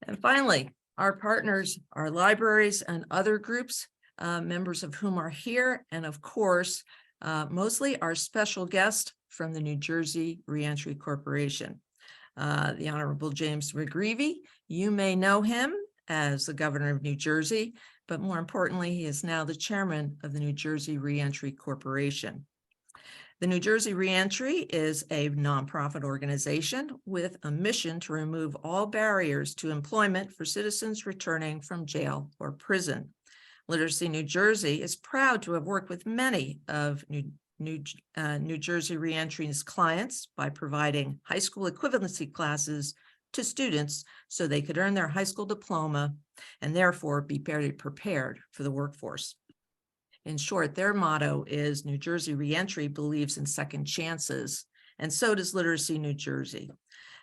And finally, our partners, our libraries and other groups, members of whom are here, and of course, mostly our special guest from the New Jersey Reentry Corporation, the Honorable James McGreevey. You may know him as the governor of New Jersey, but more importantly, he is now the chairman of the New Jersey Reentry Corporation. The New Jersey Reentry is a nonprofit organization with a mission to remove all barriers to employment for citizens returning from jail or prison. Literacy New Jersey is proud to have worked with many of New Jersey Reentry's clients by providing high school equivalency classes to students so they could earn their high school diploma and therefore be better prepared for the workforce. In short, their motto is New Jersey Reentry believes in second chances, and so does Literacy New Jersey.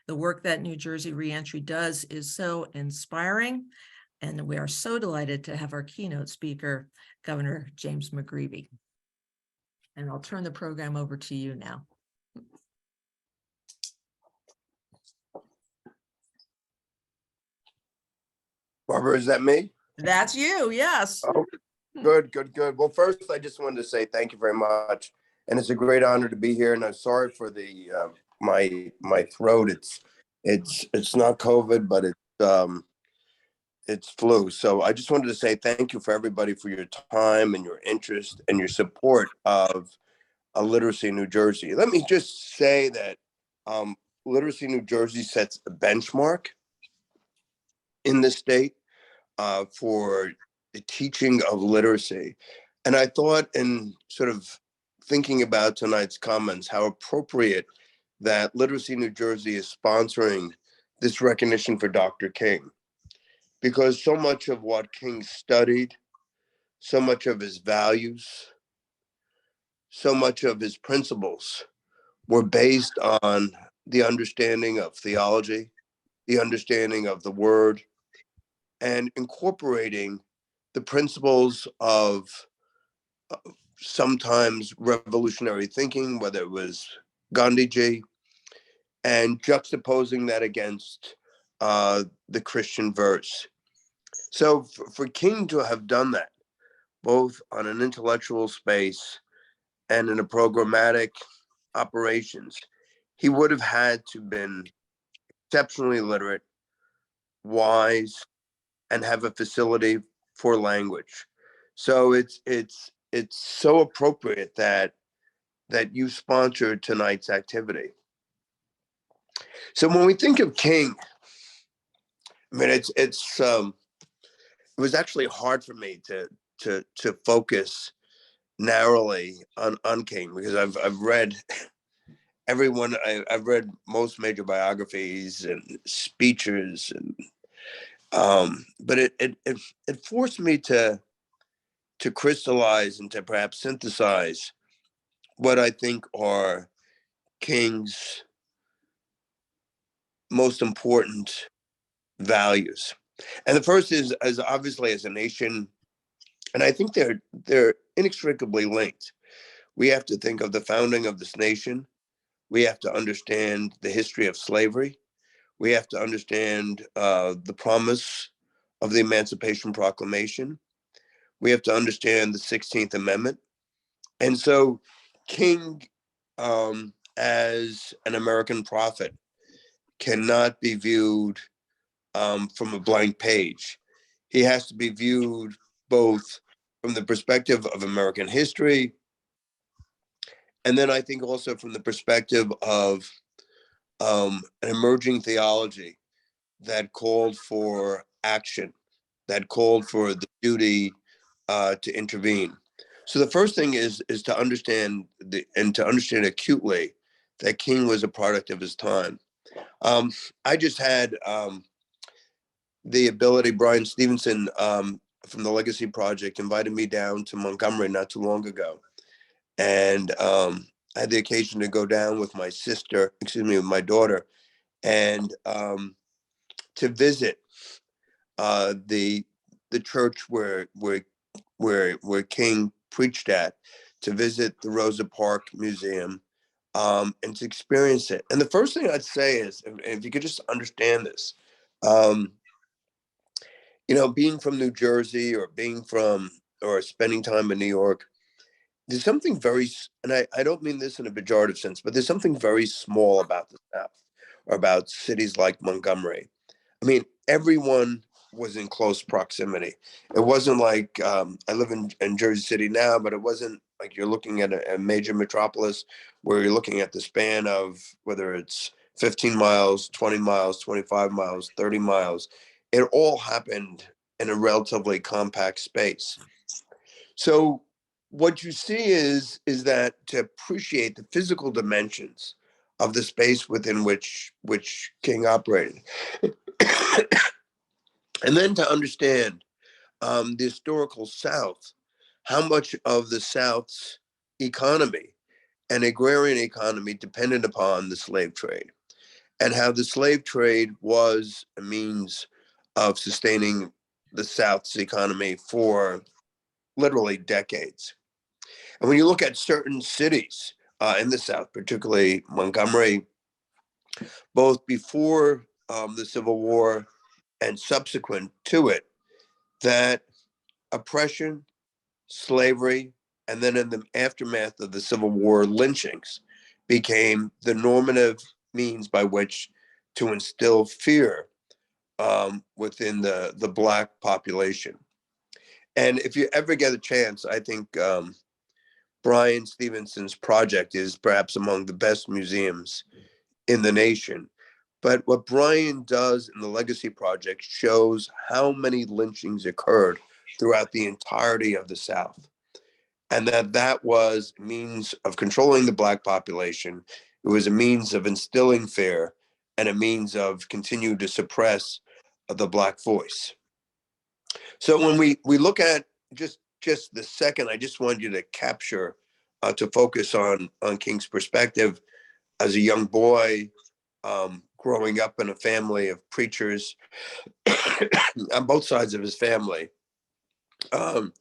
The work that New Jersey Reentry does is so inspiring, and we are so delighted to have our keynote speaker, Governor James McGreevey. And I'll turn the program over to you now. Barbara, is that me? That's you, yes. Oh, good. Well, first, I just wanted to say thank you very much. And it's a great honor to be here. And I'm sorry for the my throat. It's not COVID, but it's flu. So I just wanted to say thank you for everybody for your time and your interest and your support of Literacy New Jersey. Let me just say that Literacy New Jersey sets a benchmark in the state for the teaching of literacy. And I thought, in sort of thinking about tonight's comments, how appropriate that Literacy New Jersey is sponsoring this recognition for Dr. King, because so much of what King studied, so much of his values, so much of his principles were based on the understanding of theology, the understanding of the word, and incorporating the principles of sometimes revolutionary thinking, whether it was Gandhiji, and juxtaposing that against the Christian verse. So for King to have done that, both on an intellectual space and in a programmatic operations, he would have had to been exceptionally literate, wise, and have a facility for language. So it's so appropriate that you sponsored tonight's activity. So when we think of King, I mean, it was actually hard for me to focus narrowly on King, because I've read everyone. I've read most major biographies and speeches, and but it forced me to crystallize and to perhaps synthesize what I think are King's most important values. And the first is obviously as a nation, and I think they're inextricably linked. We have to think of the founding of this nation. We have to understand the history of slavery. We have to understand the promise of the Emancipation Proclamation. We have to understand the 16th Amendment. And so King, as an American prophet, cannot be viewed from a blank page. He has to be viewed both from the perspective of American history, and then I think also from the perspective of an emerging theology that called for action, that called for the duty to intervene. So the first thing is to understand to understand acutely that King was a product of his time. I just had the ability, Brian Stevenson from the Legacy Project invited me down to Montgomery not too long ago. And I had the occasion to go down with my with my daughter, and to visit the church where King preached at, to visit the Rosa Parks Museum, and to experience it. And the first thing I'd say is, if you could just understand this, being from New Jersey or being from or spending time in New York, there's something very, and I don't mean this in a pejorative sense, but there's something very small about the South or about cities like Montgomery. I mean, everyone was in close proximity. It wasn't like I live in Jersey City now, but it wasn't like you're looking at a major metropolis where you're looking at the span of whether it's 15 miles, 20 miles, 25 miles, 30 miles. It all happened in a relatively compact space. So what you see is that to appreciate the physical dimensions of the space within which King operated, and then to understand the historical South, how much of the South's economy and agrarian economy depended upon the slave trade, and how the slave trade was a means of sustaining the South's economy for literally decades. And when you look at certain cities in the South, particularly Montgomery, both before the Civil War and subsequent to it, that oppression, slavery, and then in the aftermath of the Civil War, lynchings became the normative means by which to instill fear within the Black population. And if you ever get a chance, I think Brian Stevenson's project is perhaps among the best museums in the nation. But what Brian does in the Legacy Project shows how many lynchings occurred throughout the entirety of the South, and that was a means of controlling the Black population. It was a means of instilling fear and a means of continue to suppress the Black voice. So when we look at just the second, I just wanted you to capture to focus on King's perspective as a young boy, growing up in a family of preachers on both sides of his family, a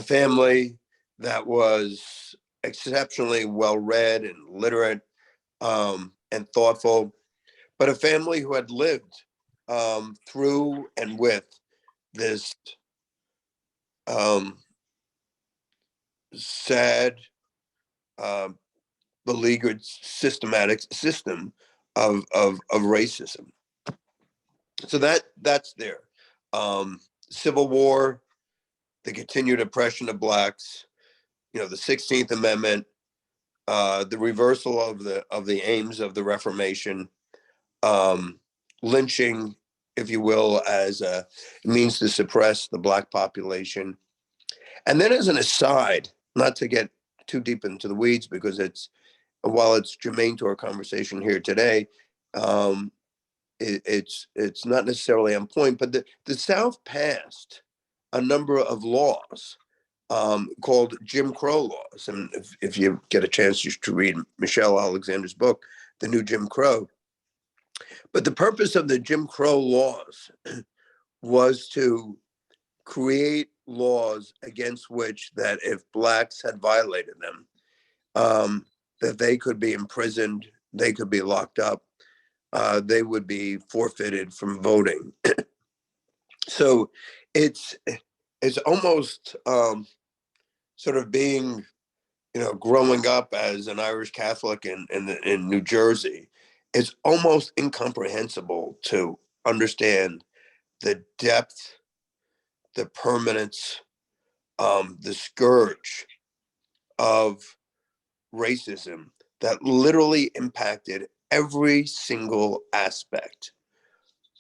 family that was exceptionally well read and literate, and thoughtful, but a family who had lived through and with this um, sad, uh, beleaguered, systematic system of racism. So that's there. Civil War, the continued oppression of Blacks, the 16th Amendment, the reversal of the aims of the Reformation, um, lynching, if you will, as a means to suppress the Black population. And then, as an aside, not to get too deep into the weeds, because while it's germane to our conversation here today, um, it's not necessarily on point. But the South passed a number of laws called Jim Crow laws, and if you get a chance, you should read Michelle Alexander's book, The New Jim Crow. But the purpose of the Jim Crow laws was to create laws against which that if Blacks had violated them, that they could be imprisoned, they could be locked up, they would be forfeited from voting. So it's almost sort of being, growing up as an Irish Catholic in New Jersey. It's almost incomprehensible to understand the depth, the permanence, the scourge of racism that literally impacted every single aspect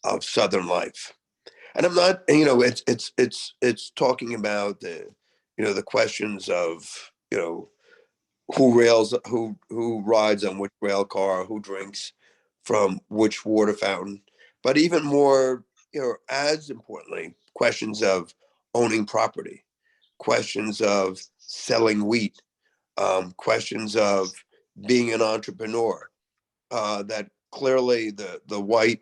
of Southern life. And I'm not, it's talking about the questions of, who rides on which rail car, who drinks from which water fountain, but even more, as importantly, questions of owning property, questions of selling wheat, questions of being an entrepreneur. That clearly the white,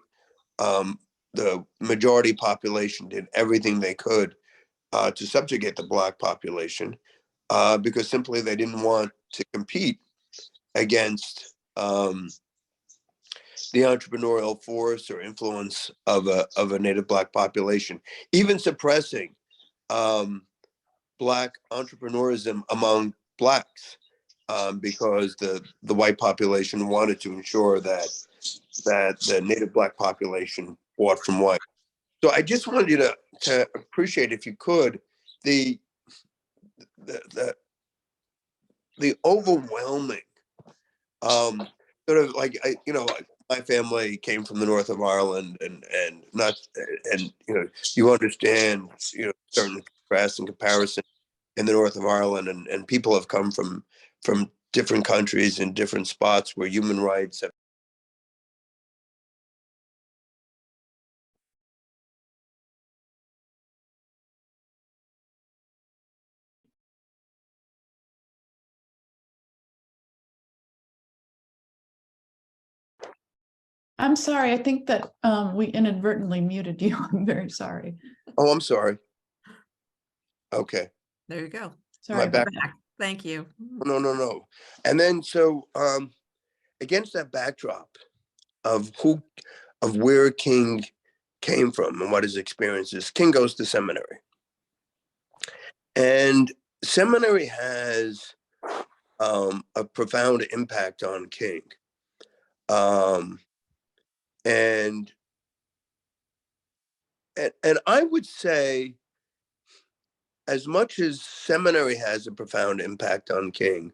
the majority population did everything they could to subjugate the Black population, because simply they didn't want to compete against the entrepreneurial force or influence of a Native Black population, even suppressing Black entrepreneurism among Blacks, because the white population wanted to ensure that the Native Black population bought from white. So I just wanted you to appreciate, if you could, the the, the overwhelming sort of like, my family came from the north of Ireland, and not, and you understand, certain contrasts and comparison in the north of Ireland, and people have come from different countries in different spots where human rights have. I'm sorry, I think that we inadvertently muted you. I'm very sorry. Oh, I'm sorry. Okay. There you go. Sorry, back? we're back. Thank you. No. And then, so against that backdrop of where King came from and what his experience is, King goes to seminary. And seminary has a profound impact on King. And I would say, as much as seminary has a profound impact on King,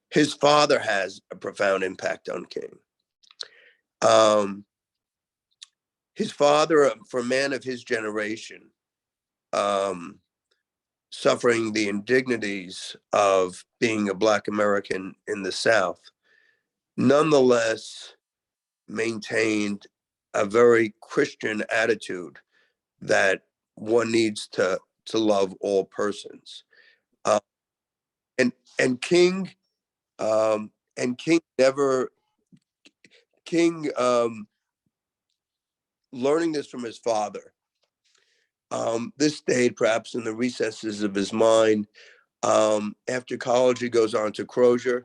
his father has a profound impact on King. His father, for a man of his generation, suffering the indignities of being a Black American in the South, nonetheless maintained a very Christian attitude that one needs to love all persons. Uh, and King never King learning this from his father. This stayed perhaps in the recesses of his mind. After college, he goes on to Crozier,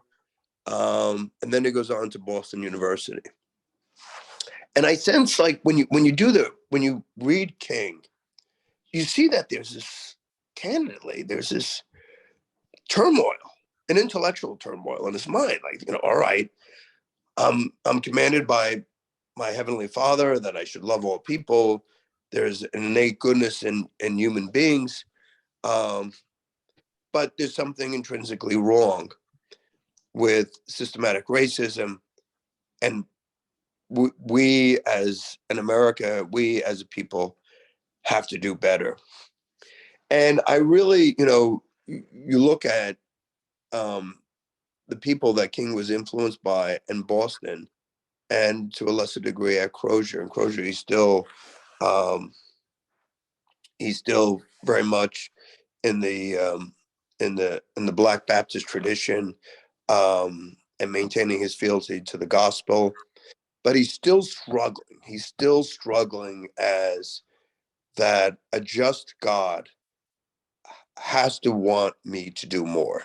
and then he goes on to Boston University. And I sense, like, when you read King, you see that there's this turmoil, an intellectual turmoil in his mind. Like, all right, I'm commanded by my heavenly Father that I should love all people. There's an innate goodness in human beings, but there's something intrinsically wrong with systematic racism, and we as in America, we as a people have to do better. And I really, you look at the people that King was influenced by in Boston, and to a lesser degree at Crozier. And Crozier, he's still very much in the Black Baptist tradition, and maintaining his fealty to the gospel. But he's still struggling. He's still struggling as that a just God has to want me to do more.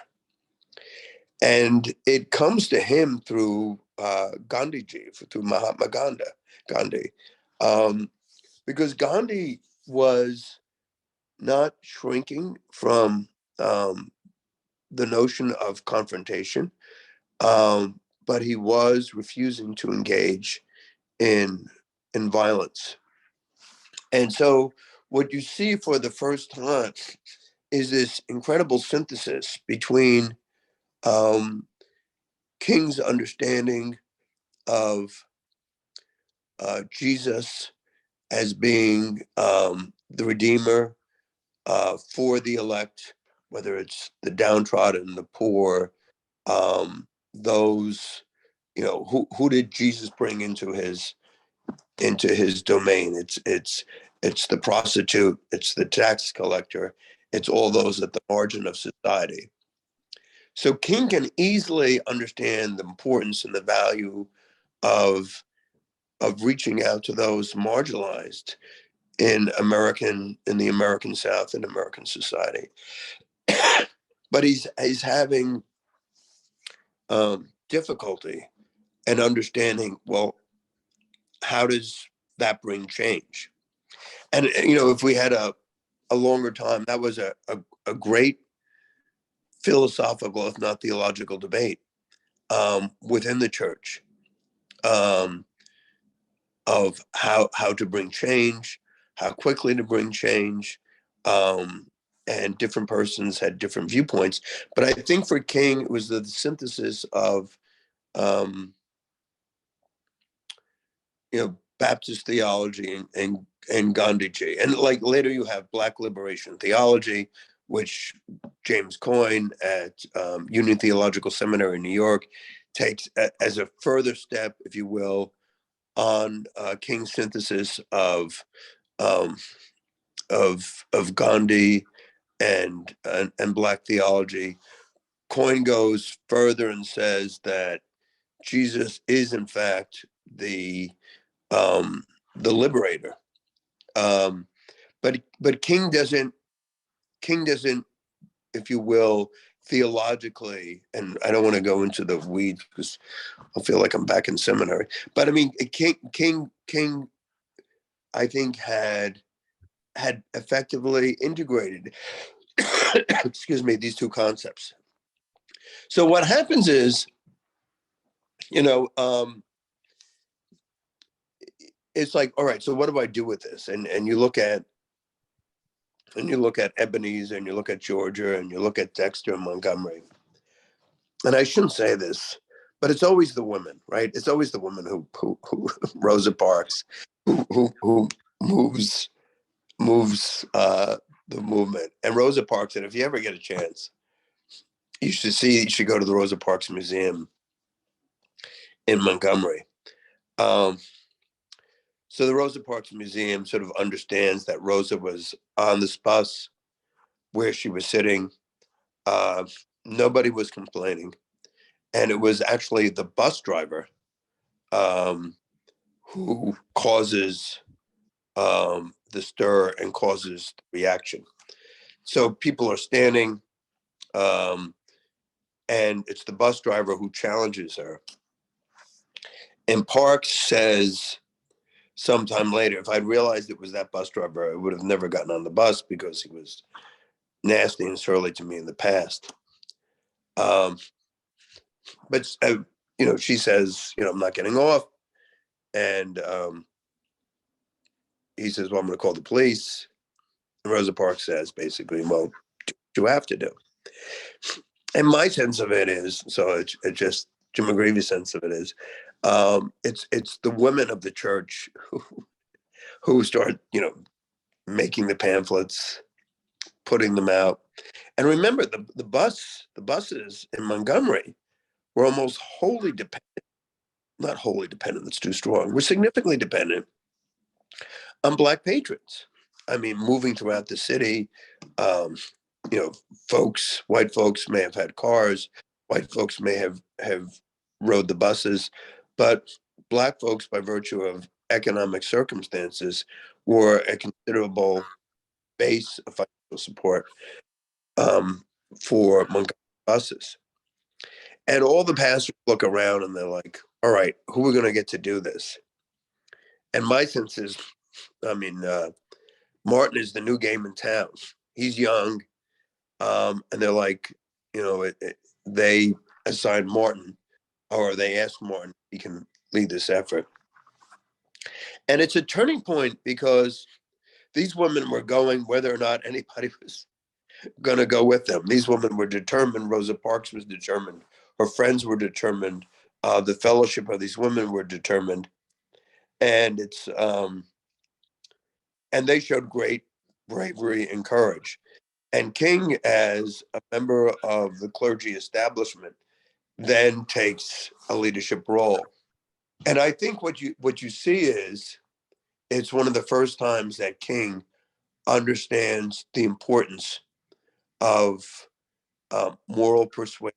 And it comes to him through Gandhiji, through Mahatma Gandhi, because Gandhi was not shrinking from the notion of confrontation, but he was refusing to engage in violence. And so what you see for the first time is this incredible synthesis between King's understanding of Jesus as being the Redeemer for the elect, whether it's the downtrodden, the poor, those, who did Jesus bring into his domain? It's the prostitute, it's the tax collector, it's all those at the margin of society. So King can easily understand the importance and the value of reaching out to those marginalized in the American South and American society. But he's having difficulty in understanding, well, how does that bring change? And, if we had a longer time, that was a great philosophical, if not theological, debate within the church of how to bring change, how quickly to bring change. And different persons had different viewpoints. But I think for King, it was the synthesis of, Baptist theology and Gandhiji. And like later you have Black liberation theology, which James Coyne at Union Theological Seminary in New York takes as a further step, if you will, on King's synthesis of Gandhi and Black theology. Coyne goes further and says that Jesus is in fact the liberator. But King doesn't, if you will, theologically, and I don't want to go into the weeds because I feel like I'm back in seminary. But I mean, King, I think had effectively integrated, excuse me, these two concepts. So what happens is, it's like, all right, so what do I do with this? And you look at Ebenezer, and you look at Georgia, and you look at Dexter and Montgomery. And I shouldn't say this, but it's always the women, right? It's always the women who Rosa Parks, who moves the movement. And Rosa Parks, and if you ever get a chance, you should go to the Rosa Parks Museum in Montgomery. So the Rosa Parks Museum sort of understands that Rosa was on this bus where she was sitting. Nobody was complaining. And it was actually the bus driver who causes the stir and causes the reaction. So people are standing, and it's the bus driver who challenges her. And Parks says sometime later, if I'd realized it was that bus driver, I would have never gotten on the bus because he was nasty and surly to me in the past. But she says, I'm not getting off. And he says, well, I'm going to call the police. And Rosa Parks says, basically, well, you have to do. And my sense of it is, so it's just Jim McGreevy's sense of it is, it's the women of the church who start, making the pamphlets, putting them out. And remember, the buses in Montgomery were almost wholly dependent, not wholly dependent, that's too strong, were significantly dependent on Black patrons. I mean, moving throughout the city, white folks may have had cars, white folks may have rode the buses, but Black folks, by virtue of economic circumstances, were a considerable base of financial support for Montgomery buses. And all the pastors look around and they're like, all right, who are we going to get to do this? And my sense is, Martin is the new game in town. He's young. And they're like, they assigned Martin, or they asked Martin if he can lead this effort. And it's a turning point because these women were going whether or not anybody was going to go with them. These women were determined. Rosa Parks was determined. Her friends were determined. The fellowship of these women were determined. And and they showed great bravery and courage. And King, as a member of the clergy establishment, then takes a leadership role. And I think what you see is it's one of the first times that King understands the importance of moral persuasion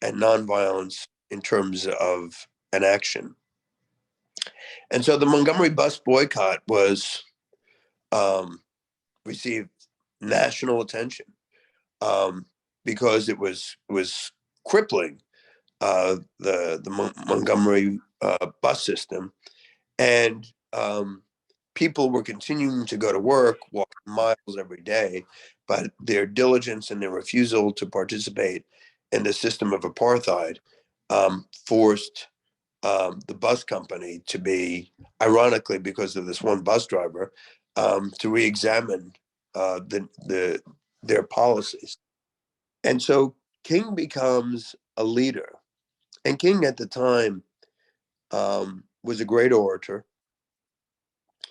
and nonviolence in terms of an action. And so the Montgomery bus boycott was received national attention because it was crippling the Montgomery bus system. And people were continuing to go to work, walking miles every day, but their diligence and their refusal to participate in the system of apartheid forced the bus company to be, ironically, because of this one bus driver, to re-examine their policies. And so King becomes a leader. And King at the time was a great orator.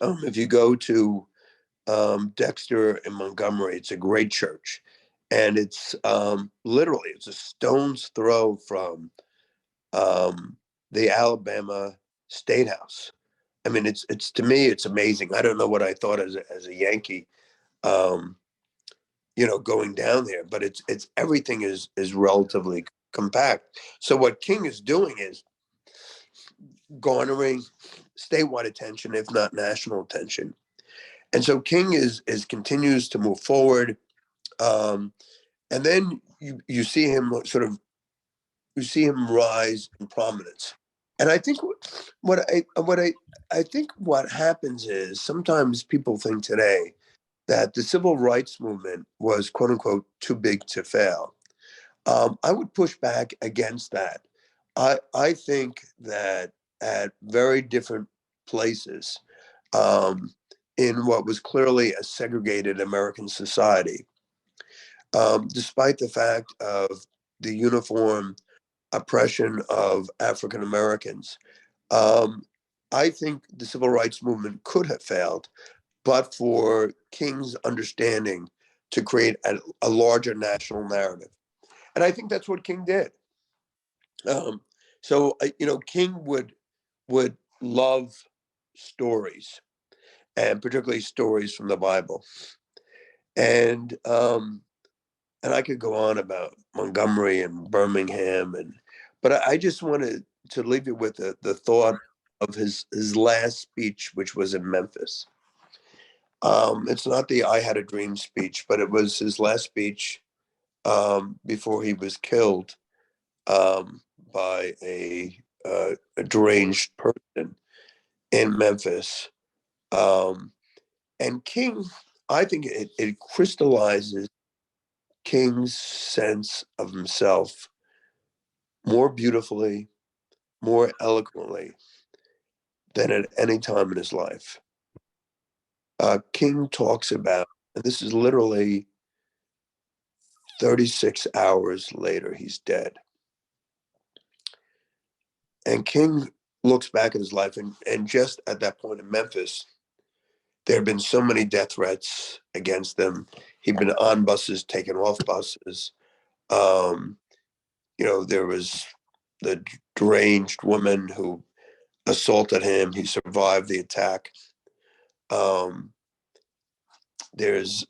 If you go to Dexter in Montgomery, it's a great church. And it's literally, it's a stone's throw from the Alabama State House. I mean, it's to me, it's amazing. I don't know what I thought as a Yankee, um, going down there, but it's everything is relatively compact. So what King is doing is garnering statewide attention, if not national attention. And so King is continues to move forward. Um, and then you see him you see him rise in prominence. And I think I think what happens is sometimes people think today that the civil rights movement was quote unquote too big to fail. I would push back against that. I think that at very different places, um, in what was clearly a segregated American society, despite the fact of the uniform oppression of African Americans, um, I think the civil rights movement could have failed, but for King's understanding to create a larger national narrative. And I think that's what King did. Um, King would love stories, and particularly stories from the Bible. And and I could go on about Montgomery and Birmingham, but I just wanted to leave you with the thought of his last speech, which was in Memphis. It's not the "I Had a Dream" speech, but it was his last speech before he was killed um, by a deranged person in Memphis. Um, and King, I think it crystallizes King's sense of himself more beautifully, more eloquently than at any time in his life. King talks about, and this is literally 36 hours later, he's dead. And King looks back at his life, and just at that point in Memphis, there had been so many death threats against him. He'd been on buses, taken off buses. Um, there was the deranged woman who assaulted him. He survived the attack. Um, there's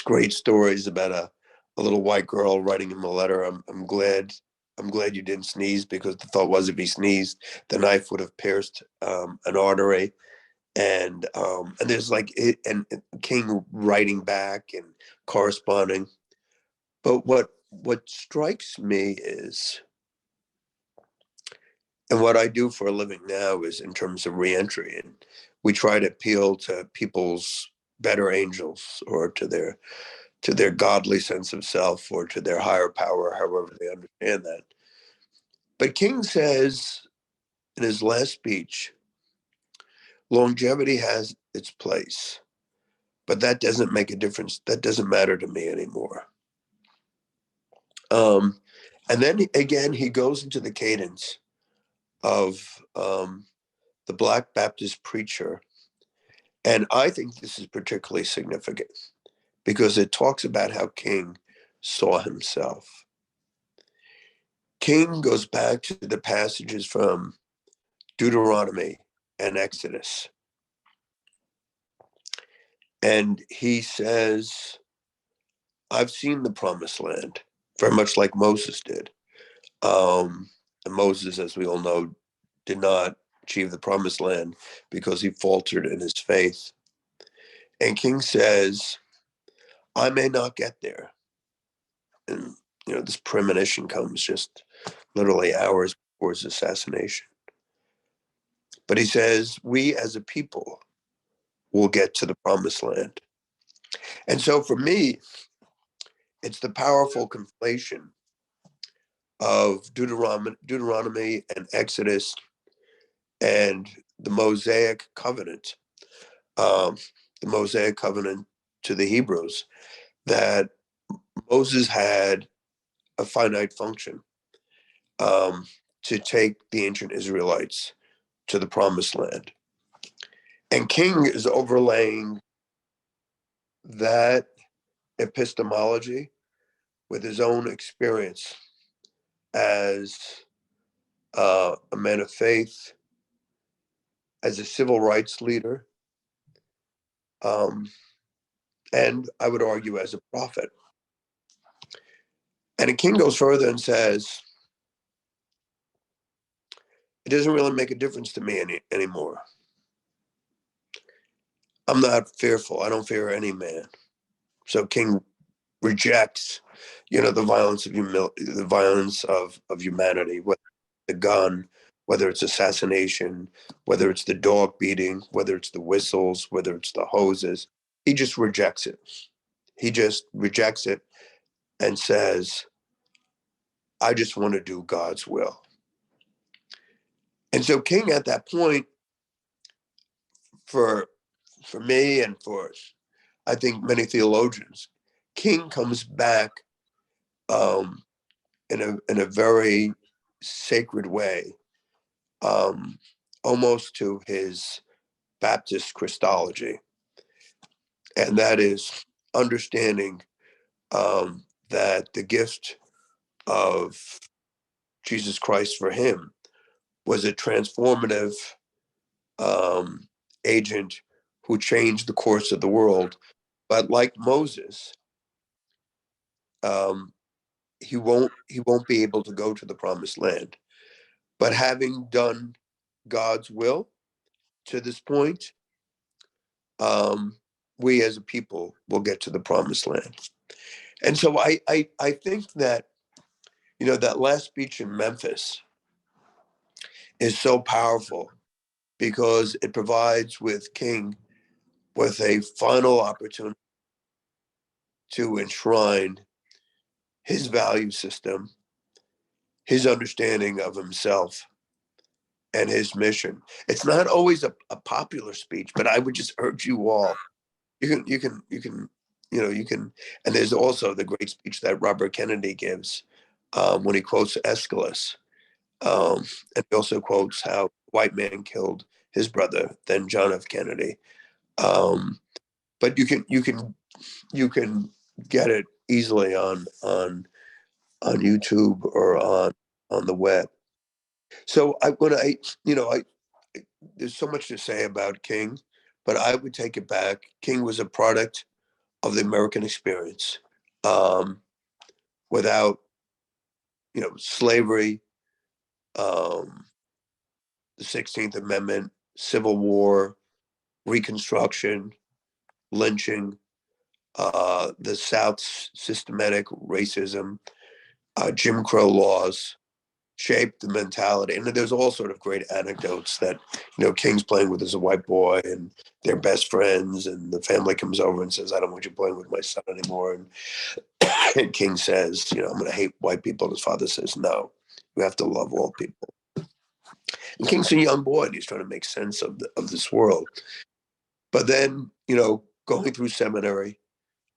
great stories about a little white girl writing him a letter. I'm glad you didn't sneeze, because the thought was if he sneezed, the knife would have pierced an artery. And there's like it, and King writing back and corresponding. But what strikes me is, and what I do for a living now is in terms of reentry, and we try to appeal to people's better angels, or to their godly sense of self, or to their higher power, however they understand that. But King says in his last speech, longevity has its place, but that doesn't make a difference. That doesn't matter to me anymore. And then again, he goes into the cadence of the Black Baptist preacher. And I think this is particularly significant because it talks about how King saw himself. King goes back to the passages from Deuteronomy and Exodus. And he says, I've seen the promised land, very much like Moses did. And Moses, as we all know, did not achieve the promised land because he faltered in his faith. And King says, I may not get there. And, this premonition comes just literally hours before his assassination. but he says, we as a people will get to the promised land. And so for me, it's the powerful conflation of Deuteronomy and Exodus and the Mosaic covenant, um, the Mosaic covenant to the Hebrews, that Moses had a finite function, to take the ancient Israelites to the promised land. And King is overlaying that epistemology with his own experience as a man of faith, as a civil rights leader, and I would argue as a prophet. And the King goes further and says, it doesn't really make a difference to me anymore. I'm not fearful. I don't fear any man. So King rejects, the violence of the violence of humanity, whether the gun, whether it's assassination, whether it's the dog beating, whether it's the whistles, whether it's the hoses. He just rejects it. He just rejects it and says, I just want to do God's will. And so King at that point, for me and for, I think, many theologians, King comes back in a very sacred way, almost to his Baptist Christology. And that is understanding that the gift of Jesus Christ for him was a transformative agent who changed the course of the world. But like Moses, he won't be able to go to the promised land. But having done God's will to this point, we as a people will get to the promised land. And so I think that, that last speech in Memphis is so powerful because it provides with King with a final opportunity to enshrine his value system, his understanding of himself, and his mission. It's not always a popular speech, but I would just urge you all, you can, and there's also the great speech that Robert Kennedy gives when he quotes Aeschylus. And he also quotes how a white man killed his brother, then John F. Kennedy. But you can get it easily on YouTube or on the web. So there's so much to say about King, but I would take it back. King was a product of the American experience. Without, slavery, the 16th Amendment, Civil War, Reconstruction, lynching, the South's systematic racism, Jim Crow laws shaped the mentality. And there's all sort of great anecdotes that, King's playing with as a white boy and they're best friends, and the family comes over and says, I don't want you playing with my son anymore. And King says, I'm going to hate white people. And his father says, no, you have to love all people. And King's a young boy and he's trying to make sense of this world. But then, going through seminary,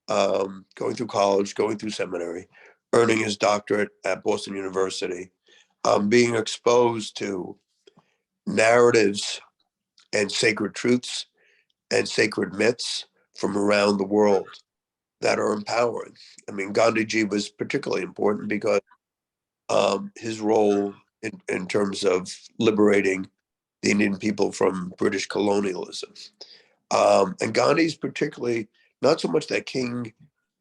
going through college, going through seminary, earning his doctorate at Boston University, being exposed to narratives and sacred truths and sacred myths from around the world that are empowering. I mean, Gandhiji was particularly important because his role in terms of liberating the Indian people from British colonialism. And Gandhi's particularly, not so much that King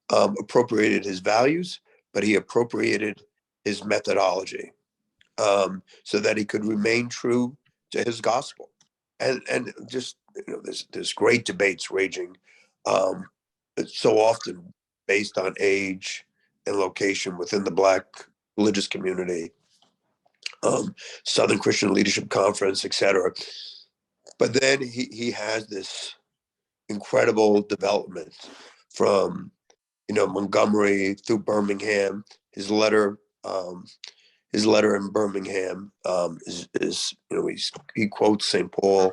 appropriated his values, but he appropriated his methodology, so that he could remain true to his gospel. And just, there's great debates raging, so often based on age and location within the Black religious community, Southern Christian Leadership Conference, etc. But then he has this incredible development from, Montgomery through Birmingham. Um, his letter in Birmingham is he quotes St. Paul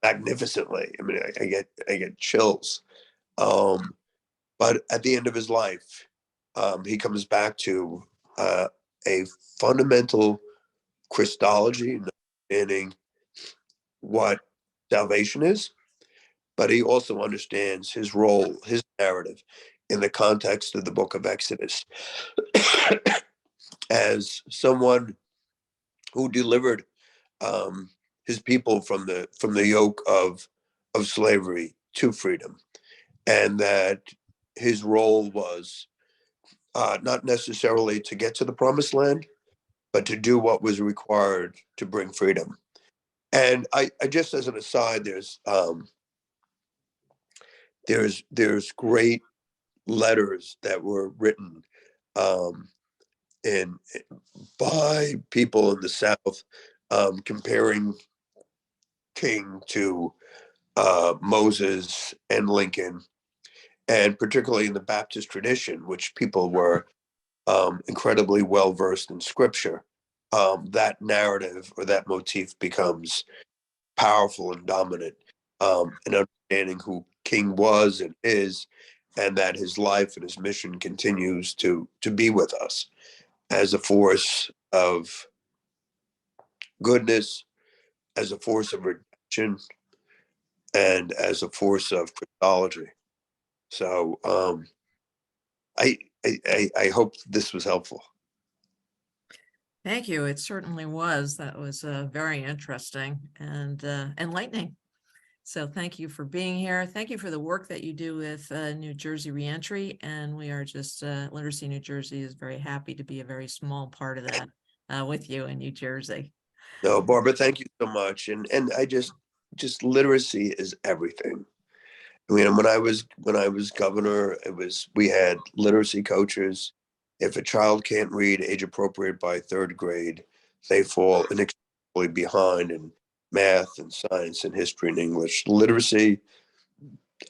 magnificently. I mean, I get chills. But at the end of his life, he comes back to a fundamental Christology, understanding what salvation is, but he also understands his role, his narrative in the context of the book of Exodus as someone who delivered his people from the yoke of slavery to freedom, and that his role was not necessarily to get to the promised land, but to do what was required to bring freedom. And I just as an aside, there's great letters that were written um, in by people in the South, comparing King to Moses and Lincoln, and particularly in the Baptist tradition, which people were incredibly well versed in Scripture. That narrative or that motif becomes powerful and dominant in understanding who King was and is, and that his life and his mission continues to be with us as a force of goodness, as a force of redemption, and as a force of Christology. So I hope this was helpful. Thank you. It certainly was. That was very interesting and enlightening. So thank you for being here. Thank you for the work that you do with New Jersey Reentry. And we are just, Literacy New Jersey is very happy to be a very small part of that with you in New Jersey. No, Barbara, thank you so much. And I just literacy is everything. I mean, when I was governor, we had literacy coaches. If a child can't read age appropriate by third grade, they fall inextricably behind in math and science and history and English. Literacy,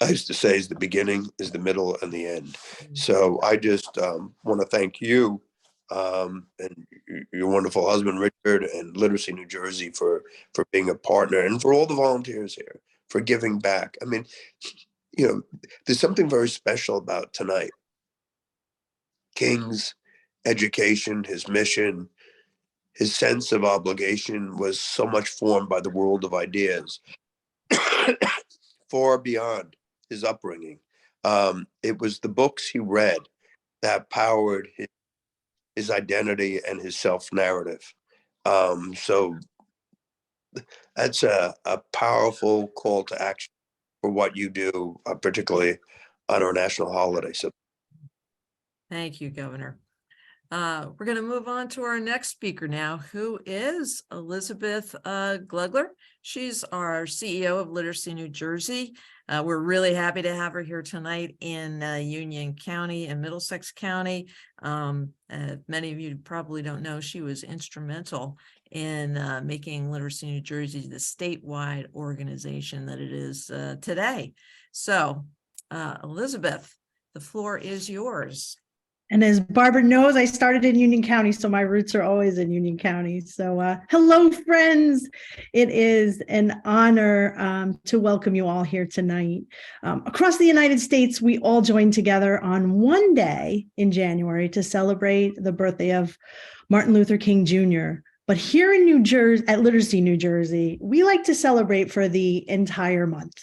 I used to say, is the beginning, is the middle, and the end. So I just want to thank you and your wonderful husband, Richard, and Literacy New Jersey for being a partner, and for all the volunteers here for giving back. I mean, there's something very special about tonight. King's education, his mission, his sense of obligation was so much formed by the world of ideas, far beyond his upbringing. It was the books he read that powered his identity and his self-narrative. So that's a powerful call to action for what you do, particularly on our national holiday. So Thank you, Governor. We're going to move on to our next speaker now, who is Elizabeth Glugler. She's our CEO of Literacy New Jersey. We're really happy to have her here tonight in Union County and Middlesex County. Many of you probably don't know, she was instrumental in making Literacy New Jersey the statewide organization that it is today. So, Elizabeth, the floor is yours. And as Barbara knows, I started in Union County, so my roots are always in Union County. So hello, friends. It is an honor to welcome you all here tonight. Across the United States, we all join together on one day in January to celebrate the birthday of Martin Luther King Jr. But here in New Jersey, at Literacy New Jersey, we like to celebrate for the entire month.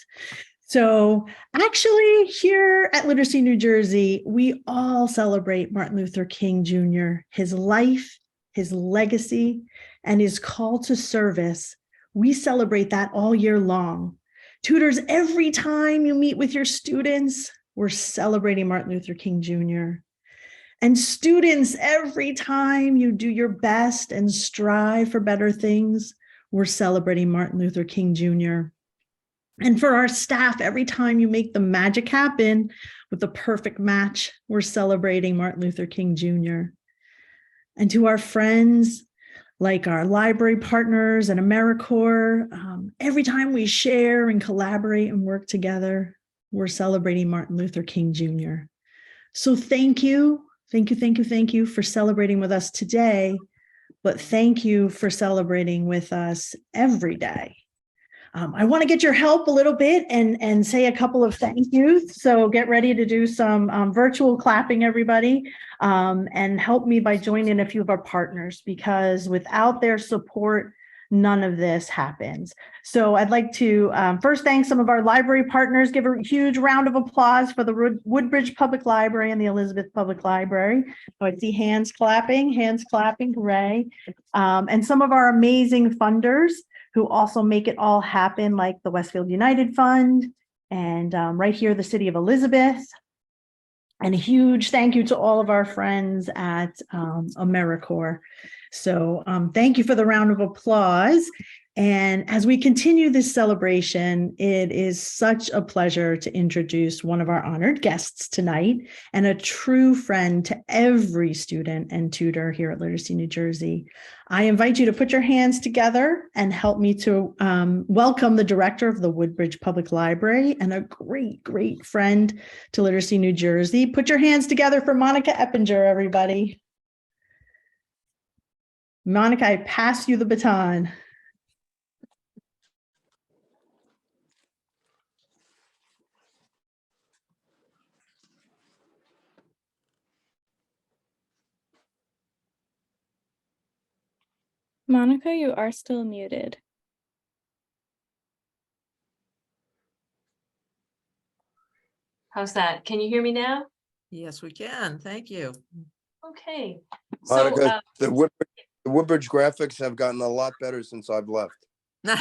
So actually here at Literacy New Jersey, we all celebrate Martin Luther King Jr., his life, his legacy, and his call to service. We celebrate that all year long. Tutors, every time you meet with your students, we're celebrating Martin Luther King Jr. And students, every time you do your best and strive for better things, we're celebrating Martin Luther King Jr. And for our staff, every time you make the magic happen with the perfect match, we're celebrating Martin Luther King Jr. And to our friends, like our library partners and AmeriCorps. Every time we share and collaborate and work together, we're celebrating Martin Luther King Jr. So thank you for celebrating with us today, but thank you for celebrating with us every day. I want to get your help a little bit and say a couple of thank yous. So get ready to do some virtual clapping, everybody, and help me by joining a few of our partners, because without their support, none of this happens. So I'd like to first thank some of our library partners, give a huge round of applause for the Woodbridge Public Library and the Elizabeth Public Library. Oh, I see hands clapping, hooray. And some of our amazing funders who also make it all happen, like the Westfield United Fund, and right here, the City of Elizabeth. And a huge thank you to all of our friends at AmeriCorps. So thank you for the round of applause. And as we continue this celebration, it is such a pleasure to introduce one of our honored guests tonight and a true friend to every student and tutor here at Literacy New Jersey. I invite you to put your hands together and help me to welcome the director of the Woodbridge Public Library and a great friend to Literacy New Jersey. Put your hands together for Monica Eppinger, everybody. Monica, I pass you the baton. Monica, you are still muted. How's that? Can you hear me now? Yes, we can. Thank you. Okay. Monica, the Woodbridge graphics have gotten a lot better since I've left. Those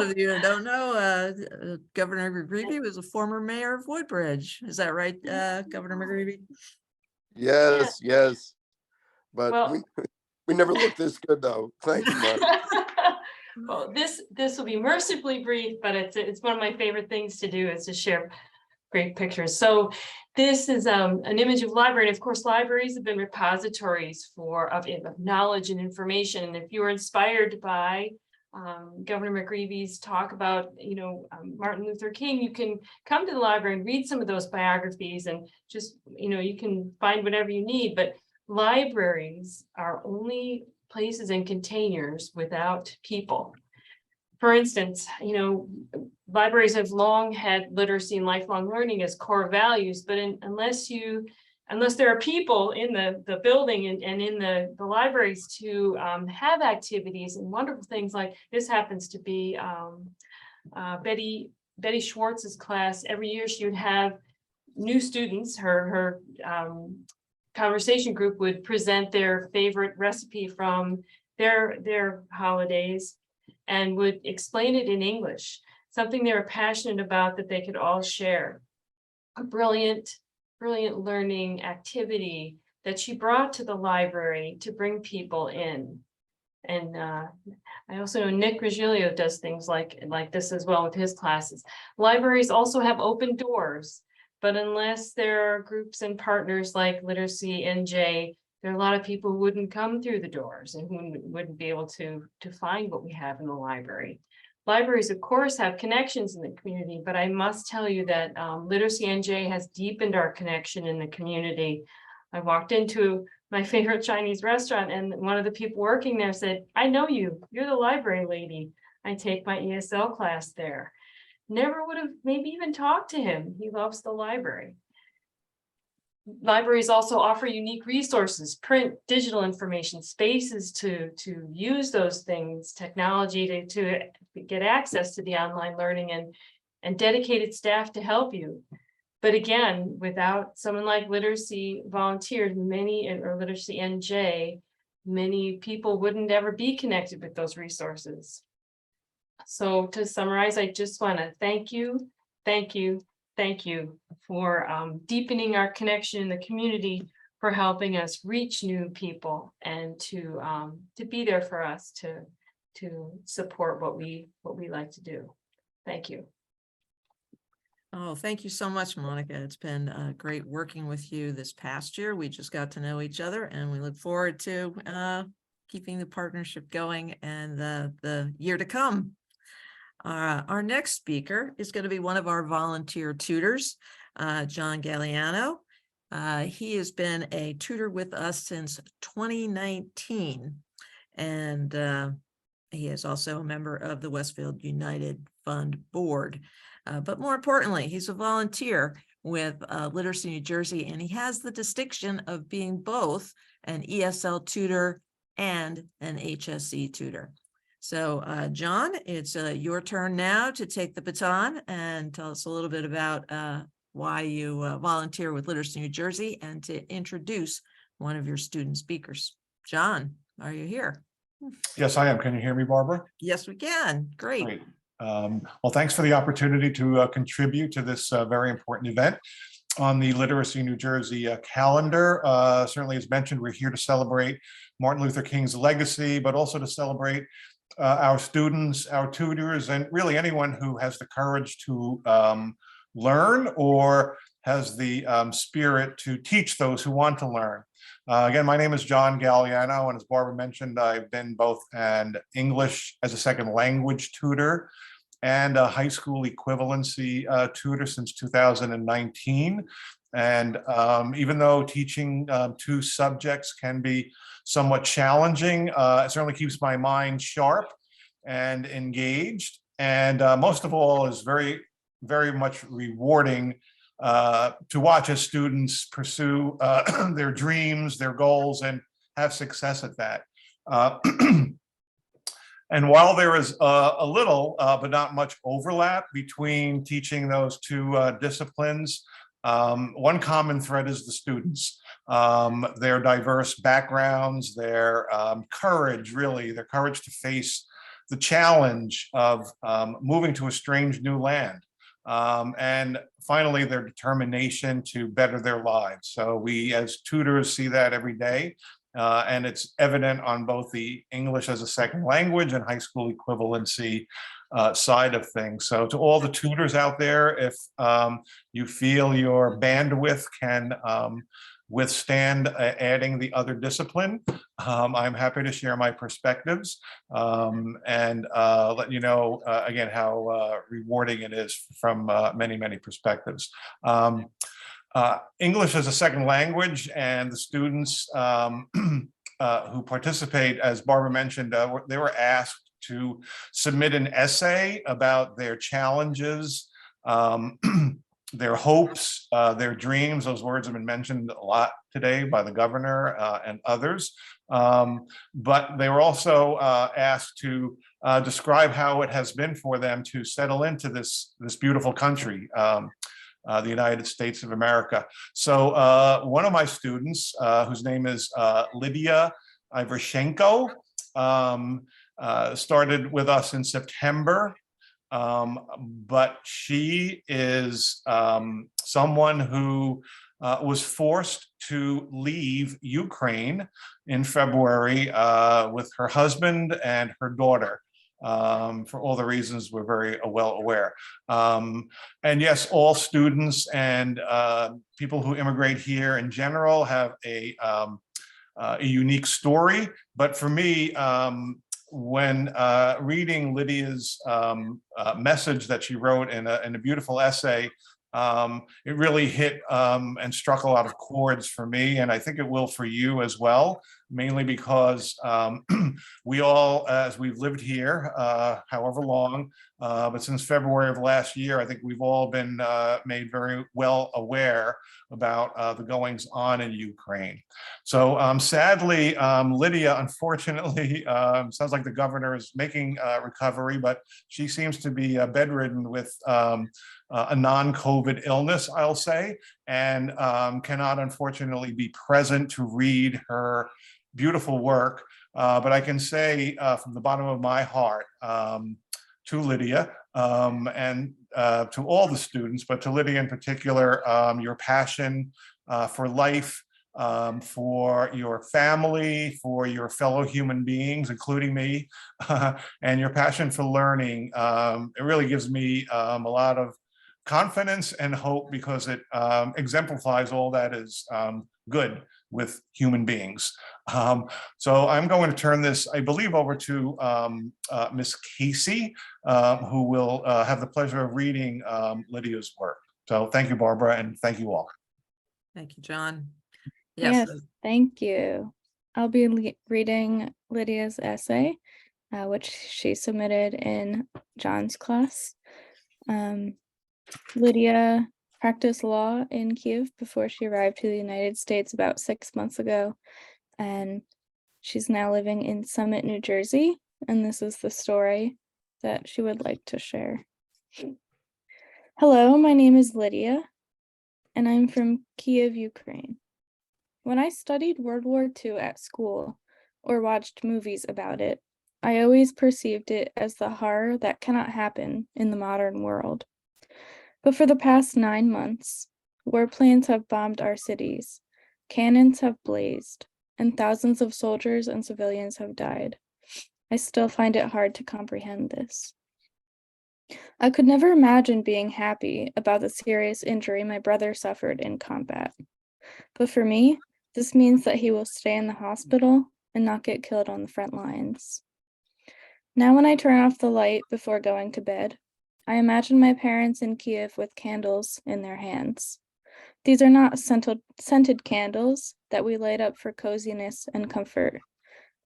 of you who don't know, Governor McGreevy was a former mayor of Woodbridge. Is that right, Governor McGreevy? Yes. But Well, we never looked this good though. Thank you, Monica. well, this will be mercifully brief, but it's one of my favorite things to do is to share great pictures. So this is an image of library. And of course, libraries have been repositories of knowledge and information. And if you were inspired by Governor McGreevy's talk about, Martin Luther King, you can come to the library and read some of those biographies and just, you can find whatever you need. But libraries are only places and containers without people. For instance, libraries have long had literacy and lifelong learning as core values, but unless there are people in the building and in the libraries to have activities and wonderful things, like this happens to be Betty Schwartz's class. Every year she would have new students. Her conversation group would present their favorite recipe from their holidays and would explain it in English, something they were passionate about that they could all share. A brilliant learning activity that she brought to the library to bring people in. And I also know Nick Regilio does things like this as well with his classes. Libraries also have open doors, but unless there are groups and partners like Literacy NJ, there are a lot of people who wouldn't come through the doors and who wouldn't be able to find what we have in the library. Libraries, of course, have connections in the community, but I must tell you that Literacy NJ has deepened our connection in the community. I walked into my favorite Chinese restaurant and one of the people working there said, "I know you, you're the library lady. I take my ESL class there." Never would have maybe even talked to him. He loves the library. Libraries also offer unique resources, print, digital information, spaces to use those things, technology to get access to the online learning and dedicated staff to help you. But again, without someone like Literacy volunteers, or Literacy NJ, many people wouldn't ever be connected with those resources. So to summarize, I just want to thank you for deepening our connection in the community, for helping us reach new people, and to be there for us to support what we like to do. Thank you. Oh, thank you so much, Monica. It's been great working with you this past year. We just got to know each other, and we look forward to keeping the partnership going and the year to come. Our next speaker is going to be one of our volunteer tutors, John Galliano. He has been a tutor with us since 2019, and he is also a member of the Westfield United Fund Board. But more importantly, he's a volunteer with Literacy New Jersey, and he has the distinction of being both an ESL tutor and an HSE tutor. So John, it's your turn now to take the baton and tell us a little bit about why you volunteer with Literacy New Jersey and to introduce one of your student speakers. John, are you here? Yes, I am. Can you hear me, Barbara? Yes, we can. Great. Great. Well, thanks for the opportunity to contribute to this very important event on the Literacy New Jersey calendar. Certainly, as mentioned, we're here to celebrate Martin Luther King's legacy, but also to celebrate our students, our tutors, and really anyone who has the courage to learn or has the spirit to teach those who want to learn. Again, my name is John Galliano, and as Barbara mentioned, I've been both an English as a second language tutor and a high school equivalency tutor since 2019. And even though teaching two subjects can be somewhat challenging, it certainly keeps my mind sharp and engaged. And most of all is very, very much rewarding to watch as students pursue their dreams, their goals, and have success at that. And while there is a little, but not much overlap between teaching those two disciplines, one common thread is the students, their diverse backgrounds, their courage, really, their courage to face the challenge of moving to a strange new land. And finally, their determination to better their lives. So we as tutors see that every day. And it's evident on both the English as a second language and high school equivalency side of things. So to all the tutors out there, if you feel your bandwidth can withstand adding the other discipline, I'm happy to share my perspectives and let you know again how rewarding it is from many, many perspectives. English as a second language, and the students who participate, as Barbara mentioned, they were asked to submit an essay about their challenges, their hopes, their dreams. Those words have been mentioned a lot today by the governor and others. But they were also asked to describe how it has been for them to settle into this beautiful country, the United States of America. So one of my students, whose name is Lydia Ivershenko, started with us in September. But she is someone who was forced to leave Ukraine in February with her husband and her daughter. For all the reasons we're very well aware. And yes, all students and people who immigrate here in general have a unique story. But for me, when reading Lydia's message that she wrote in a beautiful essay, it really hit and struck a lot of chords for me, and I think it will for you as well, mainly because we all, as we've lived here, however long, but since February of last year, I think we've all been made very well aware about the goings on in Ukraine. So sadly, Lydia, unfortunately, sounds like the governor is making recovery, but she seems to be bedridden with a non-COVID illness, I'll say, and cannot unfortunately be present to read her beautiful work. But I can say from the bottom of my heart to Lydia and to all the students, but to Lydia in particular, your passion for life, for your family, for your fellow human beings, including me, and your passion for learning. It really gives me a lot of confidence and hope, because it exemplifies all that is good with human beings. So I'm going to turn this, I believe, over to Miss Casey, who will have the pleasure of reading Lydia's work. So thank you, Barbara, and thank you all. Thank you, John. Yes, Yes, thank you. I'll be reading Lydia's essay, which she submitted in John's class. Lydia practiced law in Kiev before she arrived to the United States about 6 months ago, and she's now living in Summit, New Jersey, and this is the story that she would like to share. Hello, my name is Lydia, and I'm from Kiev, Ukraine. When I studied World War II at school or watched movies about it, I always perceived it as the horror that cannot happen in the modern world. But for the past 9 months, warplanes have bombed our cities, cannons have blazed, and thousands of soldiers and civilians have died. I still find it hard to comprehend this. I could never imagine being happy about the serious injury my brother suffered in combat. But for me, this means that he will stay in the hospital and not get killed on the front lines. Now when I turn off the light before going to bed, I imagine my parents in Kiev with candles in their hands. These are not scented candles that we light up for coziness and comfort.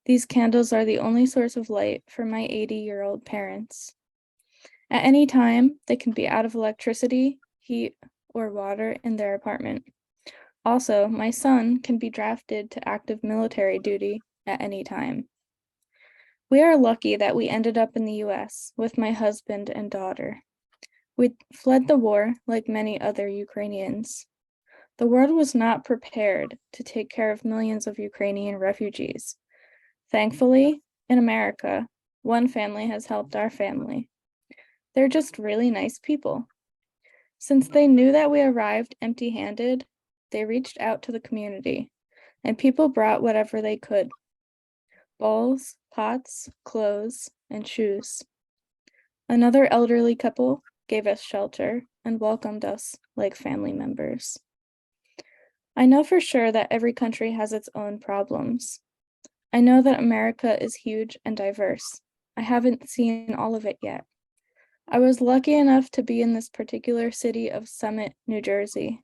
These candles are the only source of light for my 80-year-old parents. At any time, they can be out of electricity, heat, or water in their apartment. Also, my son can be drafted to active military duty at any time. We are lucky that we ended up in the US with my husband and daughter. We fled the war like many other Ukrainians. The world was not prepared to take care of millions of Ukrainian refugees. Thankfully, in America, one family has helped our family. They're just really nice people. Since they knew that we arrived empty-handed, they reached out to the community, and people brought whatever they could: bowls, pots, clothes, and shoes. Another elderly couple gave us shelter and welcomed us like family members. I know for sure that every country has its own problems. I know that America is huge and diverse. I haven't seen all of it yet. I was lucky enough to be in this particular city of Summit, New Jersey.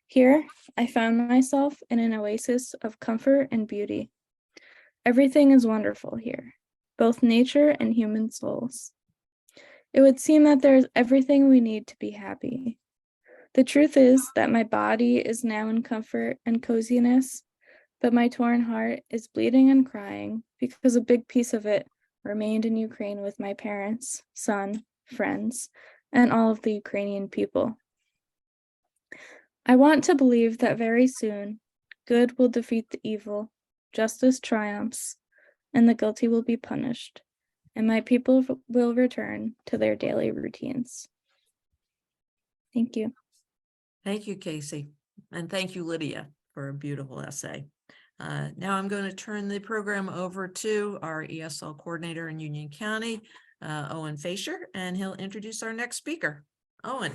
Here, I found myself in an oasis of comfort and beauty. Everything is wonderful here, both nature and human souls. It would seem that there's everything we need to be happy. The truth is that my body is now in comfort and coziness, but my torn heart is bleeding and crying because a big piece of it remained in Ukraine with my parents, son, friends, and all of the Ukrainian people. I want to believe that very soon, good will defeat the evil, justice triumphs, and the guilty will be punished, and my people will return to their daily routines. Thank you. thank you, Casey. And thank you, Lydia, for a beautiful essay. Now I'm going to turn the program over to our ESL coordinator in Union County, Owen Fasher, and he'll introduce our next speaker. Owen.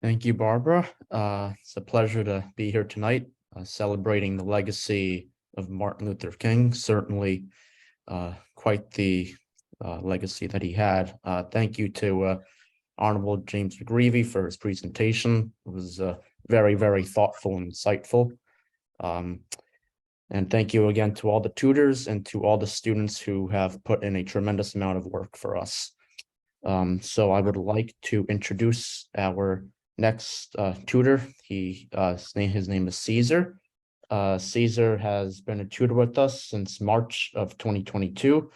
Thank you, Barbara. It's a pleasure to be here tonight, celebrating the legacy of Martin Luther King. Certainly quite the legacy that he had. Thank you to Honorable James McGreevy for his presentation. It was very, very thoughtful and insightful. And thank you again to all the tutors and to all the students who have put in a tremendous amount of work for us. So I would like to introduce our next tutor. His name is Caesar. Caesar has been a tutor with us since March of 2022.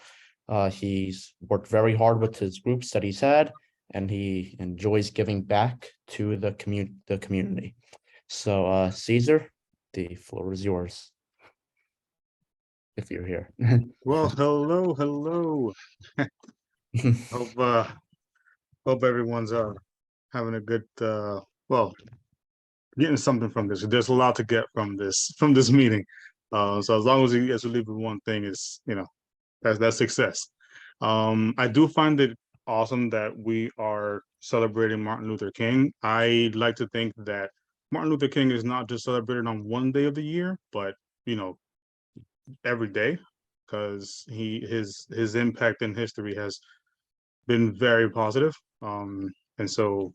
He's worked very hard with his groups that he's had, and he enjoys giving back to the community. So Caesar, the floor is yours, if you're here. Well, hello. Hope everyone's having a good well, getting something from this. There's a lot to get from this meeting. So as long as you guys leave with one thing, is that's success. I do find it awesome that we are celebrating Martin Luther King. I like to think that Martin Luther King is not just celebrated on one day of the year, but every day, because his impact in history has been very positive. And so,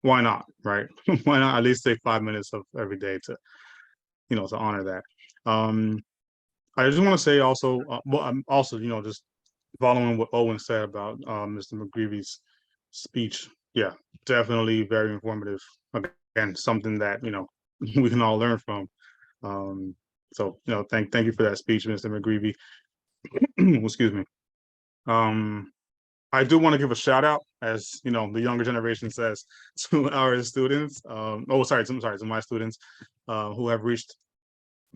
why not, right? Why not at least take 5 minutes of every day to honor that. I just want to say also, I'm also, just following what Owen said about Mr. McGreevy's speech. Yeah, definitely very informative. Again, something that we can all learn from. So thank you for that speech, Mr. McGreevy. Excuse me. I do want to give a shout out, as the younger generation says, to our students. To my students who have reached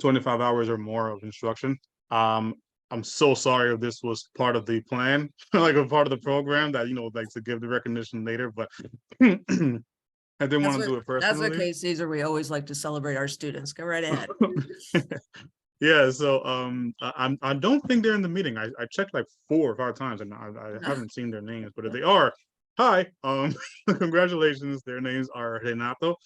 25 hours or more of instruction. I'm so sorry if this was part of the plan, like a part of the program that, like to give the recognition later, but I didn't want to do it That's personally. okay, Caesar. We always like to celebrate our students. Go right ahead. Yeah, so I don't think they're in the meeting. I checked like 4 or 5 times and I haven't seen their names, but if they are, hi, congratulations. Their names are Renato,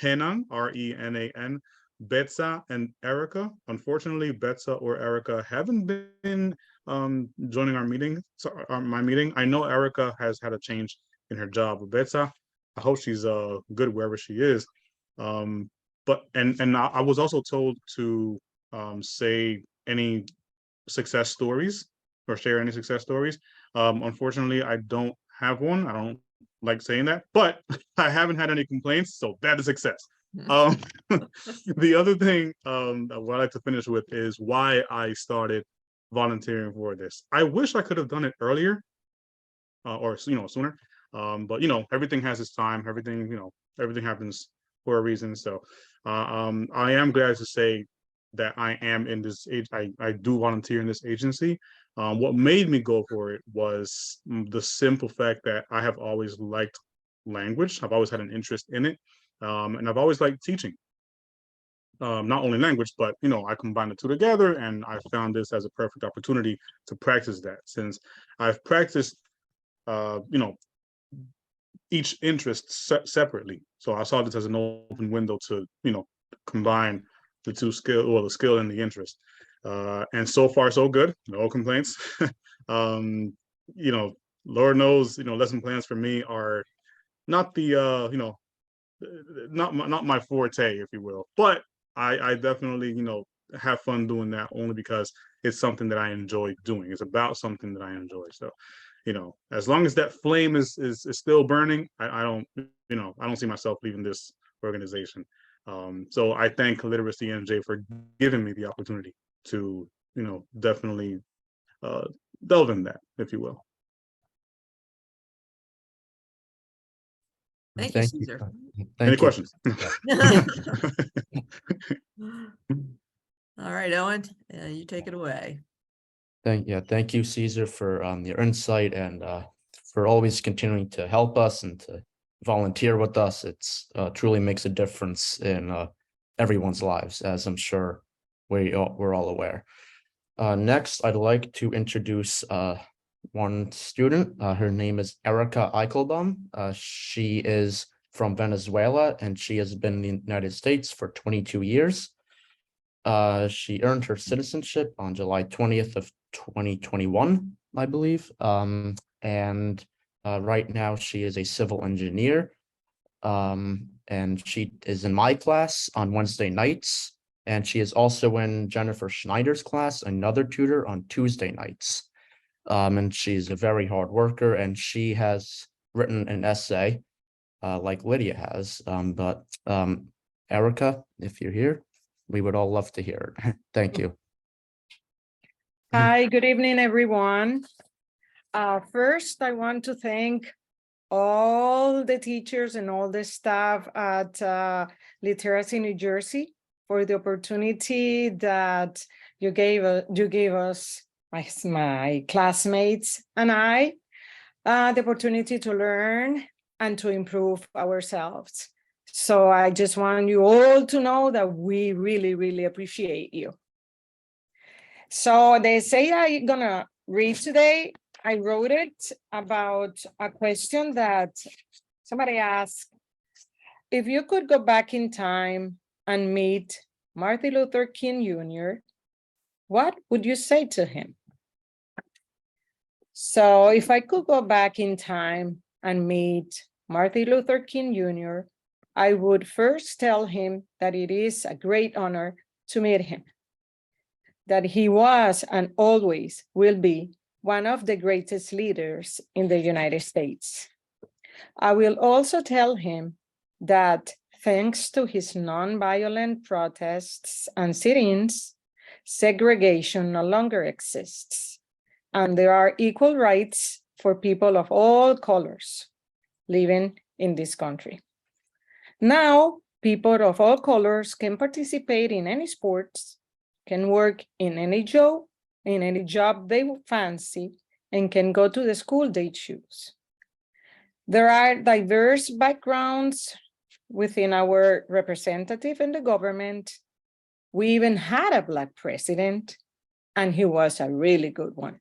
Henan, Renan, Betsa, and Erica. Unfortunately, Betsa or Erica haven't been joining our meeting. My meeting. I know Erica has had a change in her job, but Betsa, I hope she's good wherever she is. But I was also told to say any success stories or share any success stories. Unfortunately, I don't have one. I don't like saying that, but I haven't had any complaints, so that is success. The other thing what I'd like to finish with is why I started volunteering for this. I wish I could have done it earlier or sooner. But everything has its time. Everything happens for a reason. So I am glad to say that I am in this age. I do volunteer in this agency. What made me go for it was the simple fact that I have always liked language. I've always had an interest in it. And I've always liked teaching. Not only language, but I combine the two together, and I found this as a perfect opportunity to practice that, since I've practiced each interest separately. So I saw this as an open window to combine the two the skill and the interest. And so far so good, no complaints. Lord knows, lesson plans for me are not the not my forte, if you will, but I definitely have fun doing that, only because it's something that I enjoy doing. It's about something that I enjoy. So as long as that flame is still burning, I don't see myself leaving this organization. So I thank Literacy NJ for giving me the opportunity to definitely delve in that, if you will. Thank you, Caesar. Any questions? All right, Owen, you take it away. Thank you, Caesar, for your insight and for always continuing to help us and to volunteer with us. It's truly makes a difference in everyone's lives, as I'm sure we're all aware. Next, I'd like to introduce one student. Her name is Erica Eichelbaum. She is from Venezuela, and she has been in the United States for 22 years. She earned her citizenship on July 20th of 2021, I believe. And right now she is a civil engineer. And she is in my class on Wednesday nights. And she is also in Jennifer Schneider's class, another tutor, on Tuesday nights. And she's a very hard worker, and she has written an essay like Lydia has. But Erica, if you're here, we would all love to hear it. Thank you. Hi, good evening, everyone. First, I want to thank all the teachers and all the staff at Literacy New Jersey for the opportunity that you gave us, my classmates and I, the opportunity to learn and to improve ourselves. So I just want you all to know that we really, really appreciate you. So the essay I'm gonna read today I wrote it about a question that somebody asked. If you could go back in time and meet Martin Luther King Jr., what would you say to him? So if I could go back in time and meet Martin Luther King Jr., I would first tell him that it is a great honor to meet him, that he was and always will be one of the greatest leaders in the United States. I will also tell him that thanks to his nonviolent protests and sit-ins, segregation no longer exists, and there are equal rights for people of all colors living in this country. Now, people of all colors can participate in any sports, can work in any job they fancy, and can go to the school they choose. There are diverse backgrounds within our representative in the government. We even had a Black president, and he was a really good one.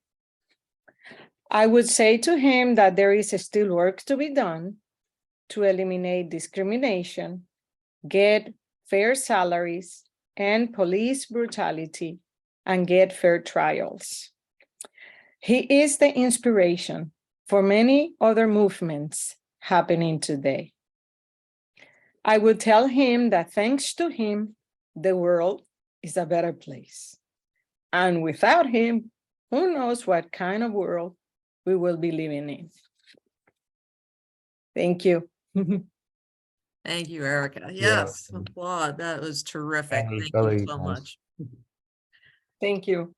I would say to him that there is still work to be done to eliminate discrimination, get fair salaries, and police brutality, and get fair trials. He is the inspiration for many other movements happening today. I would tell him that thanks to him, the world is a better place. And without him, who knows what kind of world we will be living in. Thank you. Thank you, Erica. Yes, applaud. That was terrific. Very, Thank very you so nice. much. Thank you.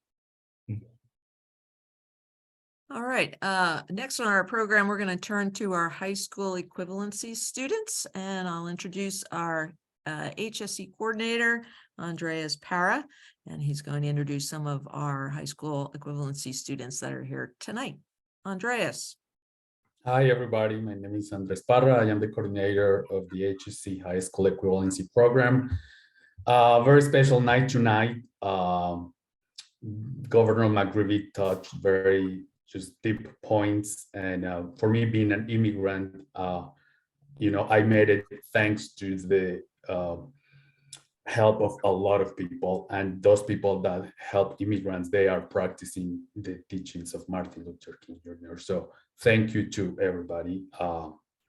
All right, next on our program, we're going to turn to our high school equivalency students, and I'll introduce our HSE coordinator, Andreas Para, and he's going to introduce some of our high school equivalency students that are here tonight. Andreas. Hi, everybody. My name is Andres Parra. I am the coordinator of the HSC High School Equivalency Program. Very special night tonight. Governor McGreevey touched very just deep points. And for me, being an immigrant, I made it thanks to the help of a lot of people. And those people that help immigrants, they are practicing the teachings of Martin Luther King Jr. So thank you to everybody.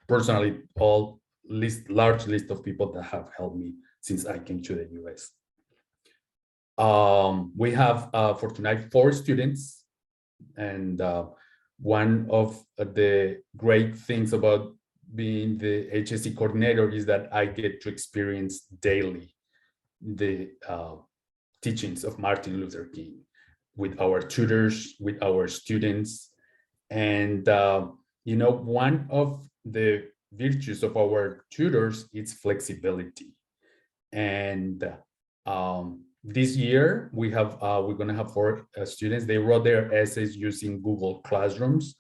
Personally, large list of people that have helped me since I came to the US. We have for tonight 4 students. And one of the great things about being the HSE coordinator is that I get to experience daily the teachings of Martin Luther King with our tutors, with our students. And, one of the virtues of our tutors is flexibility. And this year we're going to have 4 students. They wrote their essays using Google Classrooms.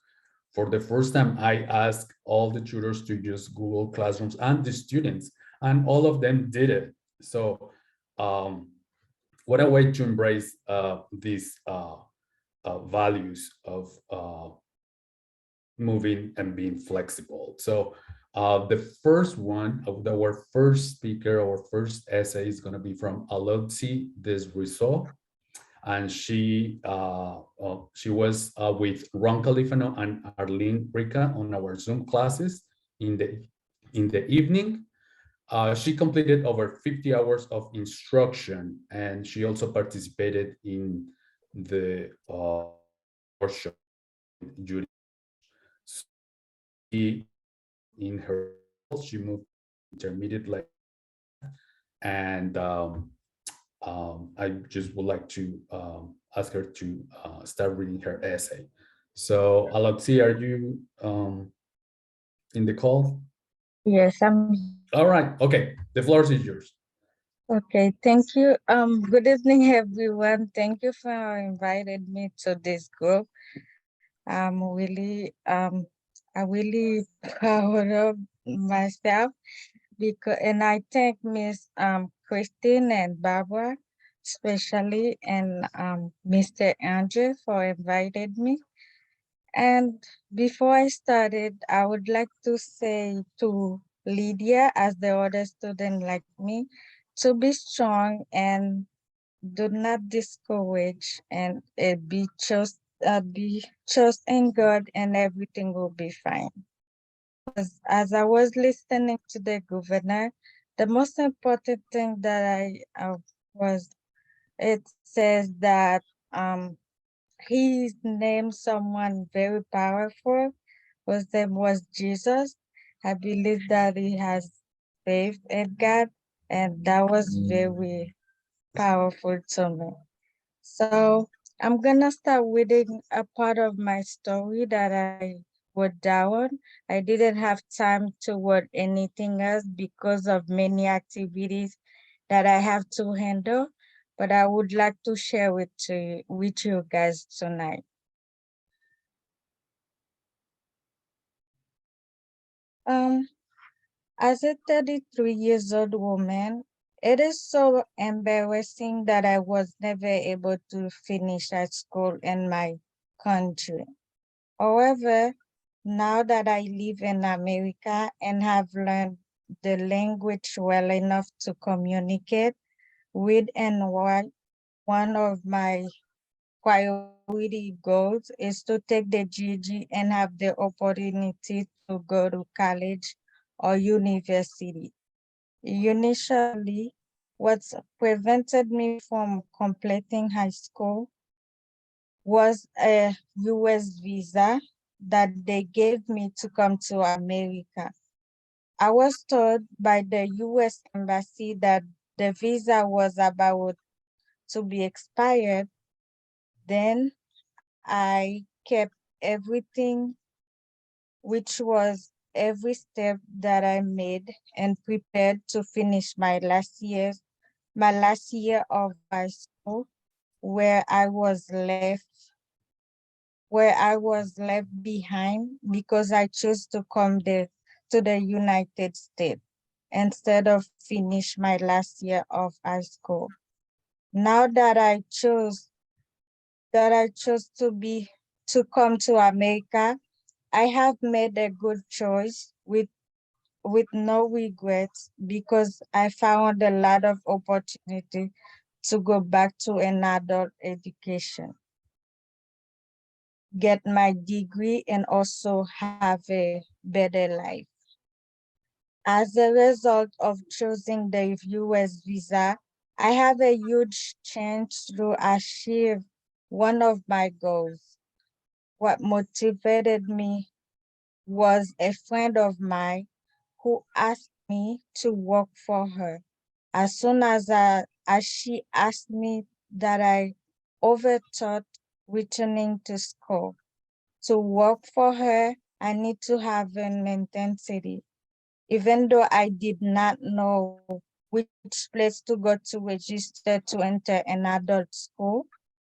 For the first time, I asked all the tutors to use Google Classrooms and the students, and all of them did it. So what a way to embrace these values of moving and being flexible. So the first one of our first speaker, our first essay is going to be from Alotsi Desruisseau, and she was with Ron Califano and Arlene Rica on our Zoom classes in the evening. She completed over 50 hours of instruction, and she also participated in the workshop. In her, she moved intermediate level, and I just would like to ask her to start reading her essay. So, Alexi, are you in the call? Yes, I'm. All right. Okay, the floor is yours. Okay, thank you. Good evening, everyone. Thank you for inviting me to this group. I really proud of myself and I thank Miss Christine and Barbara, especially, and Mr. Andrew for inviting me. And before I started, I would like to say to Lydia, as the other student like me, to be strong and do not discourage, and be trust in God, and everything will be fine. As I was listening to the governor, the most important thing that I was, it says that he named someone very powerful, whose name was Jesus. I believe that he has faith in God, and that was very powerful to me. So I'm gonna start reading a part of my story that I wrote down. I didn't have time to write anything else because of many activities that I have to handle, but I would like to share with you guys tonight. Um, as a 33 years old woman, it is so embarrassing that I was never able to finish at school in my country. However, now that I live in America and have learned the language well enough to communicate, read and write, one of my priority goals is to take the GED and have the opportunity to go to college or university. Initially, what prevented me from completing high school was a US visa that they gave me to come to America. I was told by the US Embassy that the visa was about to be expired. Then I kept everything, which was every step that I made, and prepared to finish my last year of high school, where I was left behind because I chose to come to the United States instead of finish my last year of high school. Now that I chose to come to America, I have made a good choice with no regrets because I found a lot of opportunity to go back to an adult education, get my degree, and also have a better life. As a result of choosing the US visa, I have a huge chance to achieve one of my goals. What motivated me was a friend of mine who asked me to work for her. As soon as she asked me that, I overthought returning to school. To work for her, I need to have an intensity. Even though I did not know which place to go to register to enter an adult school,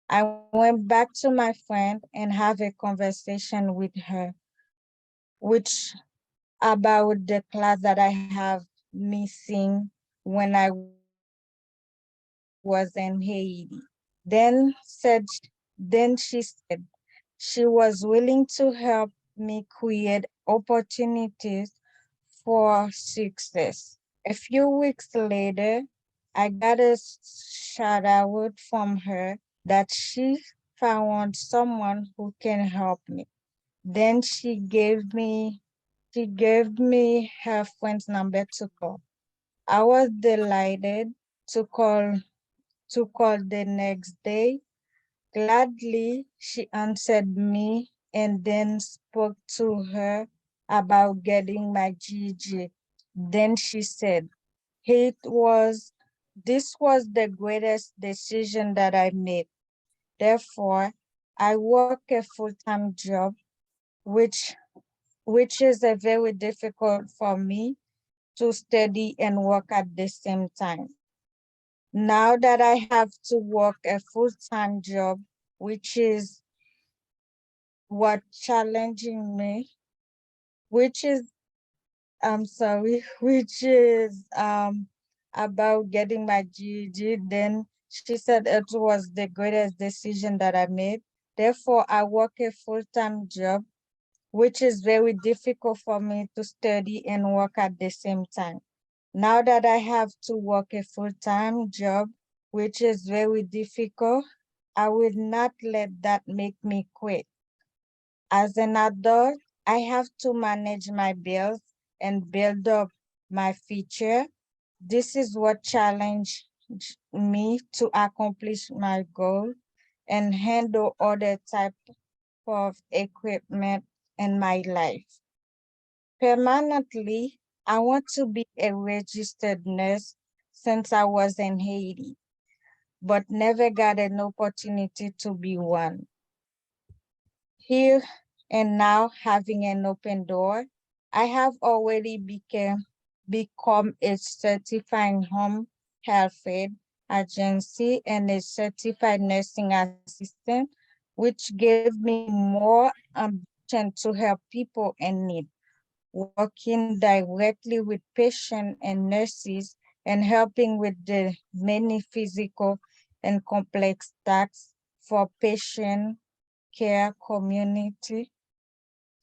I went back to my friend and have a conversation with her, which about the class that I have missing when I was in Haiti. Then said, then she said she was willing to help me create opportunities for success. A few weeks later, I got a shout out from her that she found someone who can help me. Then she gave me her friend's number to call. I was delighted to call the next day. Gladly, she answered me and then spoke to her about getting my GG. Then she said, it was, this was the greatest decision that I made. Therefore, I work a full-time job, which is a very difficult for me to study and work at the same time. Now that I have to work a full-time job, which is what challenging me, which is, I'm sorry, which is about getting my GED, then she said it was the greatest decision that I made Therefore, I work a full-time job, which is very difficult for me to study and work at the same time. Now that I have to work a full-time job, which is very difficult, I will not let that make me quit. As an adult, I have to manage my bills and build up my future. This is what challenged me to accomplish my goal and handle other type of equipment in my life. Permanently, I want to be a registered nurse since I was in Haiti, but never got an opportunity to be one. Here and now, having an open door, I have already become a certifying home health aide agency and a certified nursing assistant, which gave me more ambition to help people in need, working directly with patients and nurses and helping with the many physical and complex tasks for patient care community,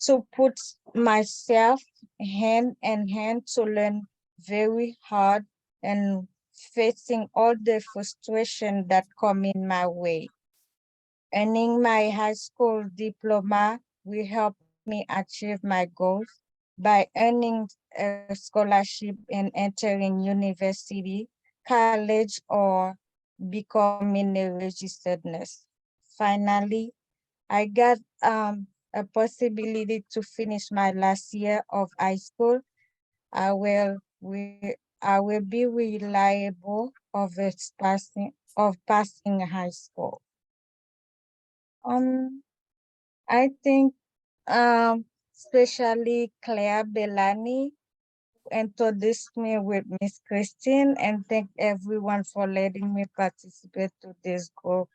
to put myself hand in hand to learn very hard and facing all the frustration that come in my way. Earning my high school diploma will help me achieve my goals by earning a scholarship and entering university, college, or becoming a registered nurse. Finally, I got a possibility to finish my last year of high school. I will be reliable of passing high school. I think especially Claire Bellani introduced me with Miss Christine, and thank everyone for letting me participate to this group.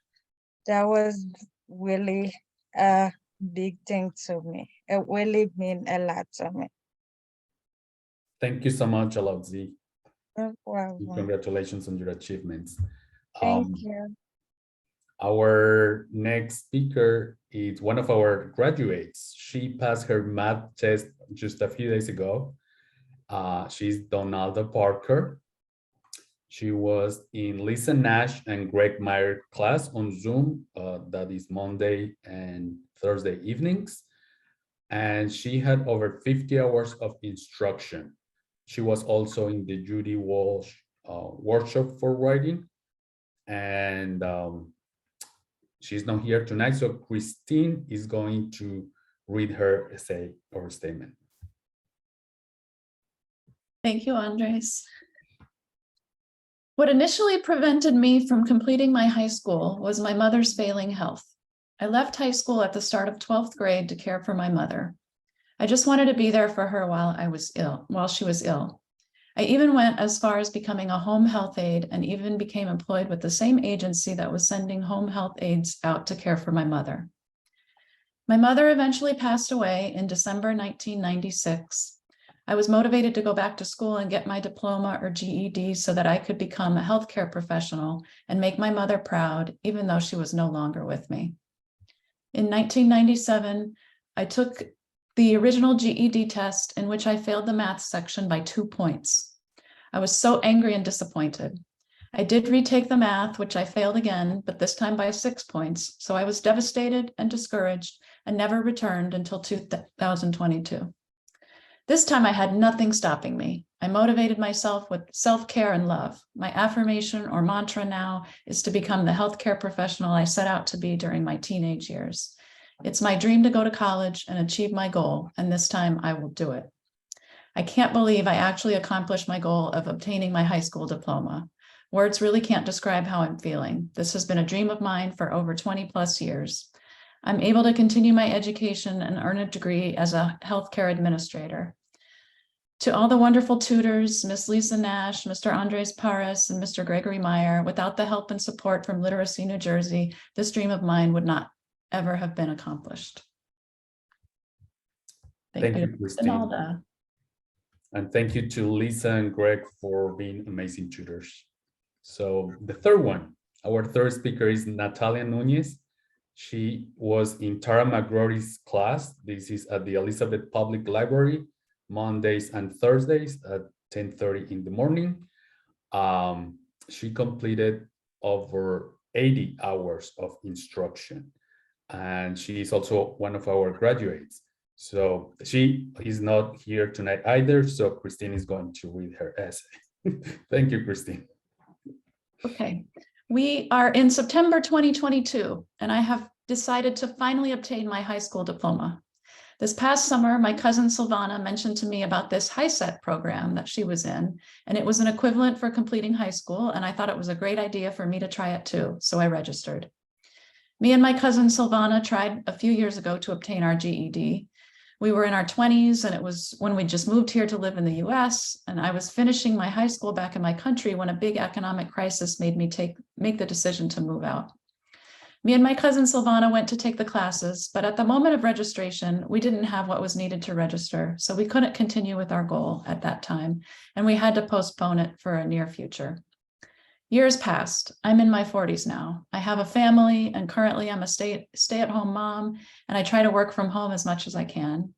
That was really a big thing to me. It really meant a lot to me. Thank you so much, Alokzi. No problem. Congratulations on your achievements. Thank you. Our next speaker is one of our graduates. She passed her math test just a few days ago. She's Donalda Parker. She was in Lisa Nash and Greg Meyer class on Zoom. That is Monday and Thursday evenings. And she had over 50 hours of instruction. She was also in the Judy Walsh workshop for writing. And she's not here tonight, so Christine is going to read her essay or statement. Thank you, Andres. What initially prevented me from completing my high school was my mother's failing health. I left high school at the start of 12th grade to care for my mother. I just wanted to be there for her while she was ill. I even went as far as becoming a home health aide and even became employed with the same agency that was sending home health aides out to care for my mother. My mother eventually passed away in December 1996. I was motivated to go back to school and get my diploma or GED so that I could become a healthcare professional and make my mother proud, even though she was no longer with me. In 1997, I took the original GED test, in which I failed the math section by 2 points. I was so angry and disappointed. I did retake the math, which I failed again, but this time by 6 points. So I was devastated and discouraged and never returned until 2022. This time I had nothing stopping me. I motivated myself with self-care and love. My affirmation or mantra now is to become the healthcare professional I set out to be during my teenage years. It's my dream to go to college and achieve my goal, and this time I will do it. I can't believe I actually accomplished my goal of obtaining my high school diploma. Words really can't describe how I'm feeling. This has been a dream of mine for over 20 plus years. I'm able to continue my education and earn a degree as a healthcare administrator. To all the wonderful tutors, Miss Lisa Nash, Mr. Andres Paris, and Mr. Gregory Meyer, without the help and support from Literacy New Jersey, this dream of mine would not ever have been accomplished. Thank you, Christine. Donalda. And thank you to Lisa and Greg for being amazing tutors. So the third one, our third speaker is Natalia Nunez. She was in Tara McGrory's class. This is at the Elizabeth Public Library, Mondays and Thursdays at 10:30 in the morning. She completed over 80 hours of instruction, and she is also one of our graduates. So she is not here tonight either, so Christine is going to read her essay. Thank you, Christine. Okay, we are in September 2022, and I have decided to finally obtain my high school diploma. This past summer, my cousin Silvana mentioned to me about this HiSET program that she was in, and it was an equivalent for completing high school, and I thought it was a great idea for me to try it too, so I registered. Me and my cousin Silvana tried a few years ago to obtain our GED. We were in our 20s, and it was when we just moved here to live in the US, and I was finishing my high school back in my country when a big economic crisis made me make the decision to move out. Me and my cousin Silvana went to take the classes, but at the moment of registration, we didn't have what was needed to register, so we couldn't continue with our goal at that time, and we had to postpone it for a near future. Years passed. I'm in my 40s now. I have a family, and currently I'm a stay-at-home mom, and I try to work from home as much as I can.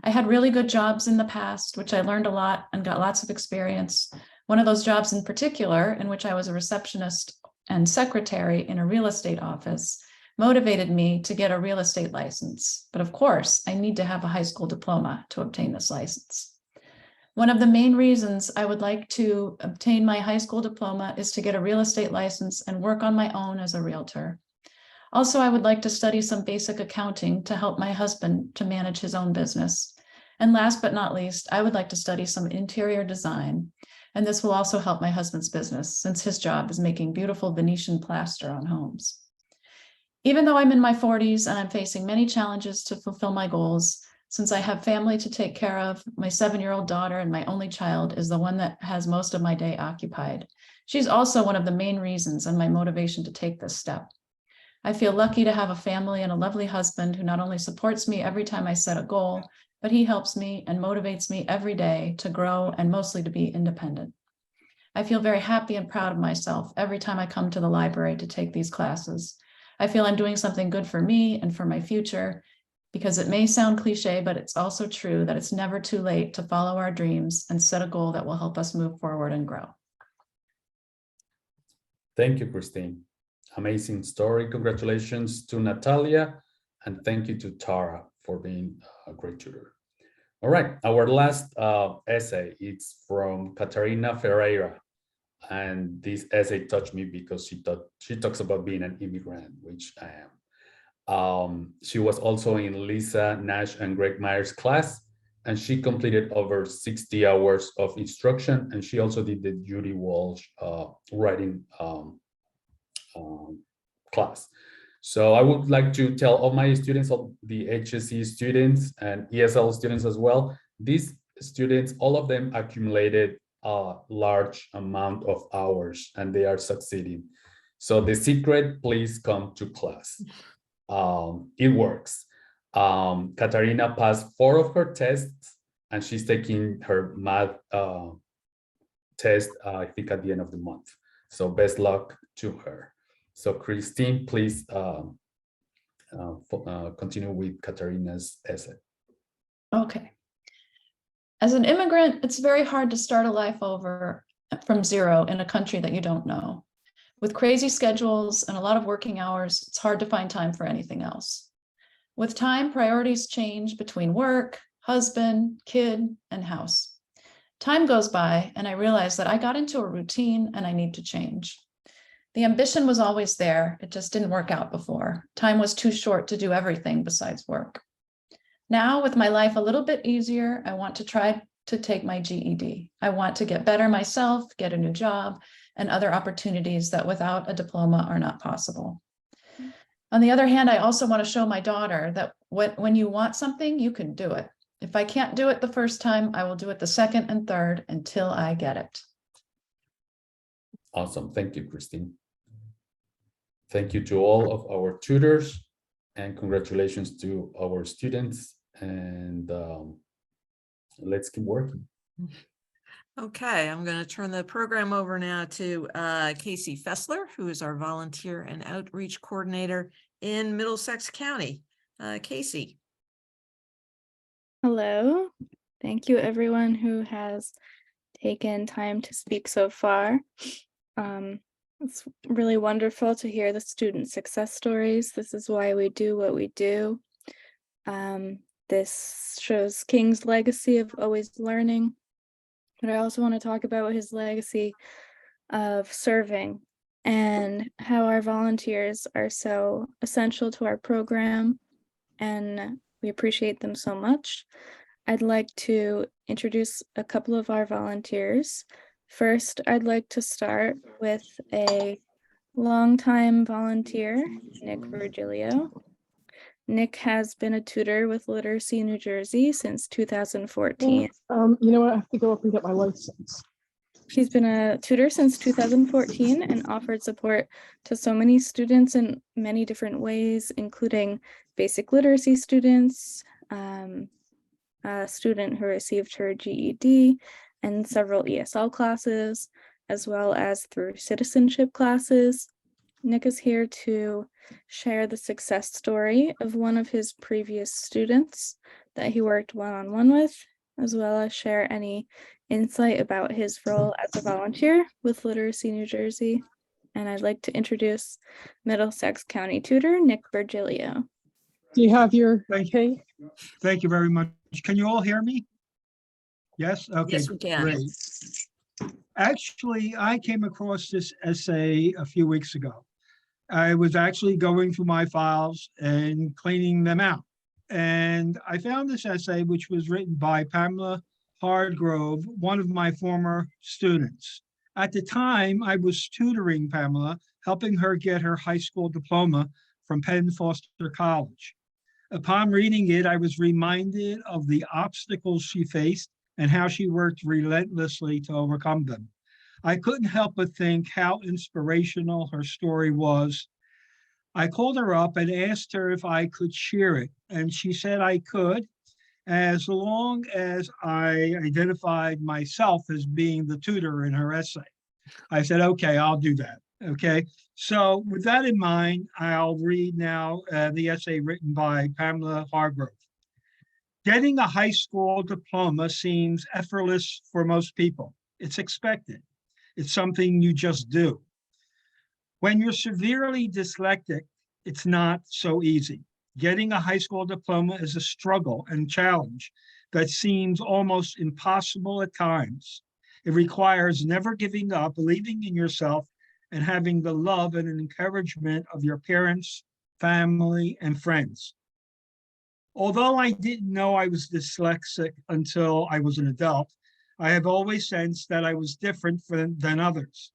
I had really good jobs in the past, which I learned a lot and got lots of experience. One of those jobs in particular, in which I was a receptionist and secretary in a real estate office, motivated me to get a real estate license. But of course, I need to have a high school diploma to obtain this license. One of the main reasons I would like to obtain my high school diploma is to get a real estate license and work on my own as a realtor. Also, I would like to study some basic accounting to help my husband to manage his own business. And last but not least, I would like to study some interior design. And this will also help my husband's business, since his job is making beautiful Venetian plaster on homes. Even though I'm in my 40s and I'm facing many challenges to fulfill my goals, since I have family to take care of, my 7-year-old daughter and my only child is the one that has most of my day occupied. She's also one of the main reasons and my motivation to take this step. I feel lucky to have a family and a lovely husband who not only supports me every time I set a goal, but he helps me and motivates me every day to grow and mostly to be independent. I feel very happy and proud of myself every time I come to the library to take these classes. I feel I'm doing something good for me and for my future, because it may sound cliche, but it's also true that it's never too late to follow our dreams and set a goal that will help us move forward and grow. Thank you, Christine. Amazing story. Congratulations to Natalia, and thank you to Tara for being a great tutor. All right, our last essay, it's from Catarina Ferreira. And this essay touched me because she talks about being an immigrant, which I am. She was also in Lisa Nash and Greg Meyer's class, and she completed over 60 hours of instruction, and she also did the Judy Walsh writing class. So I would like to tell all my students, all the HSE students and ESL students as well, these students, all of them accumulated a large amount of hours and they are succeeding. So the secret, please come to class. It works. Katarina passed 4 of her tests and she's taking her math test, I think at the end of the month. So best luck to her. So Christine, please continue with Katarina's essay. Okay. As an immigrant, it's very hard to start a life over from zero in a country that you don't know. With crazy schedules and a lot of working hours, it's hard to find time for anything else. With time, priorities change between work, husband, kid, and house. Time goes by, and I realize that I got into a routine and I need to change. The ambition was always there, it just didn't work out before. Time was too short to do everything besides work. Now, with my life a little bit easier, I want to try to take my GED. I want to get better myself, get a new job, and other opportunities that without a diploma are not possible. On the other hand, I also want to show my daughter that when you want something, you can do it. If I can't do it the first time, I will do it the second and third until I get it. Awesome. Thank you, Christine. Thank you to all of our tutors, and congratulations to our students. And let's keep working. Okay, I'm going to turn the program over now to Casey Fessler, who is our volunteer and outreach coordinator, in Middlesex County. Casey. Hello. Thank you everyone who has taken time to speak so far. It's really wonderful to hear the student success stories. This is why we do what we do. This shows King's legacy of always learning, but I also want to talk about his legacy of serving and how our volunteers are so essential to our program, and we appreciate them so much. I'd like to introduce a couple of our volunteers. First, I'd like to start with a longtime volunteer, Nick Virgilio. Nick has been a tutor with Literacy New Jersey since 2014. You know what? I have to go up and get my license. He's been a tutor since 2014 and offered support to so many students in many different ways, including basic literacy students, a student who received her GED, and several ESL classes, as well as through citizenship classes. Nick is here to share the success story of one of his previous students that he worked one-on-one with, as well as share any insight about his role as a volunteer with Literacy New Jersey. And I'd like to introduce Middlesex County tutor, Nick Virgilio. Do you have your key? Thank you very much. Can you all hear me? Yes? Okay, Yes, we can. great. Actually, I came across this essay a few weeks ago. I was actually going through my files and cleaning them out. And I found this essay, which was written by Pamela Hardgrove, one of my former students. At the time, I was tutoring Pamela, helping her get her high school diploma from Penn Foster College. Upon reading it, I was reminded of the obstacles she faced and how she worked relentlessly to overcome them. I couldn't help but think how inspirational her story was. I called her up and asked her if I could share it, and she said I could, as long as I identified myself as being the tutor in her essay. I said, okay, I'll do that. Okay, so with that in mind, I'll read now the essay written by Pamela Hargrove. Getting a high school diploma seems effortless for most people. It's expected. It's something you just do. When you're severely dyslexic, it's not so easy. Getting a high school diploma is a struggle and challenge that seems almost impossible at times. It requires never giving up, believing in yourself, and having the love and encouragement of your parents, family, and friends. Although I didn't know I was dyslexic until I was an adult, I have always sensed that I was different than others.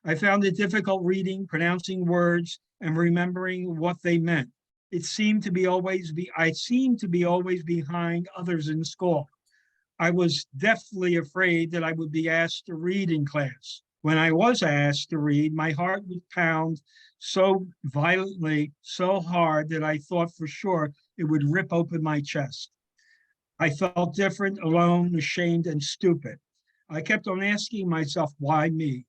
I found it difficult reading, pronouncing words, and remembering what they meant. I seemed to be always behind others in school. I was deathly afraid that I would be asked to read in class. When I was asked to read, my heart would pound so violently, so hard that I thought for sure it would rip open my chest. I felt different, alone, ashamed, and stupid. I kept on asking myself, why me?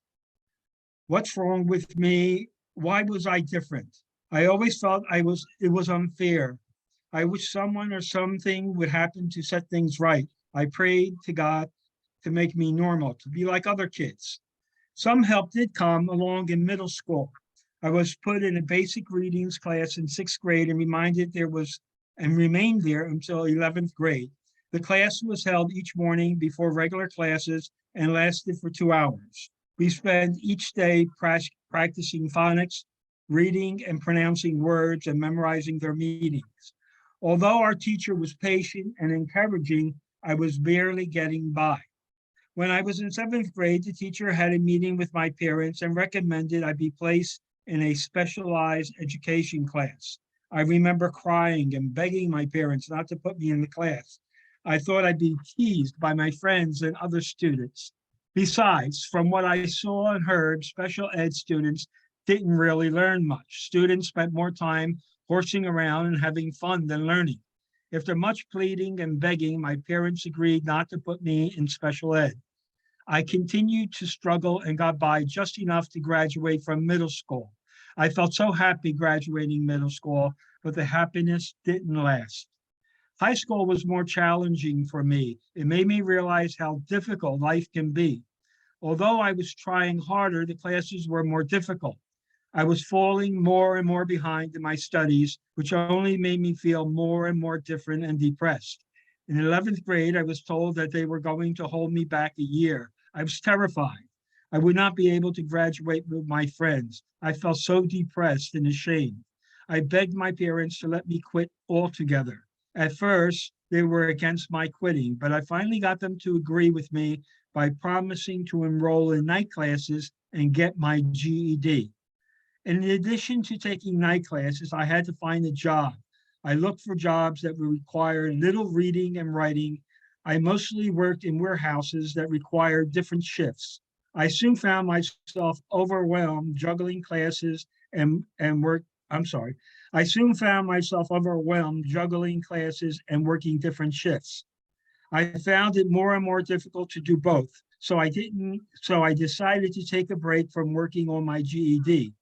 What's wrong with me? Why was I different? I always felt it was unfair. I wish someone or something would happen to set things right. I prayed to God to make me normal, to be like other kids. Some help did come along in middle school. I was put in a basic readings class in 6th grade and remained there until 11th grade. The class was held each morning before regular classes and lasted for 2 hours. We spent each day practicing phonics, reading and pronouncing words, and memorizing their meanings. Although our teacher was patient and encouraging, I was barely getting by. When I was in 7th grade, the teacher had a meeting with my parents and recommended I be placed in a specialized education class. I remember crying and begging my parents not to put me in the class. I thought I'd be teased by my friends and other students. Besides, from what I saw and heard, special ed students didn't really learn much. Students spent more time horsing around and having fun than learning. After much pleading and begging, my parents agreed not to put me in special ed. I continued to struggle and got by just enough to graduate from middle school. I felt so happy graduating middle school, but the happiness didn't last. High school was more challenging for me. It made me realize how difficult life can be. Although I was trying harder, the classes were more difficult. I was falling more and more behind in my studies, which only made me feel more and more different and depressed. In 11th grade, I was told that they were going to hold me back a year. I was terrified. I would not be able to graduate with my friends. I felt so depressed and ashamed. I begged my parents to let me quit altogether. At first, they were against my quitting, but I finally got them to agree with me by promising to enroll in night classes and get my GED. In addition to taking night classes, I had to find a job. I looked for jobs that would require little reading and writing. I mostly worked in warehouses that required different shifts. I soon found myself overwhelmed juggling classes and work. I soon found myself overwhelmed juggling classes and working different shifts. I found it more and more difficult to do both. So I decided to take a break from working on my GED.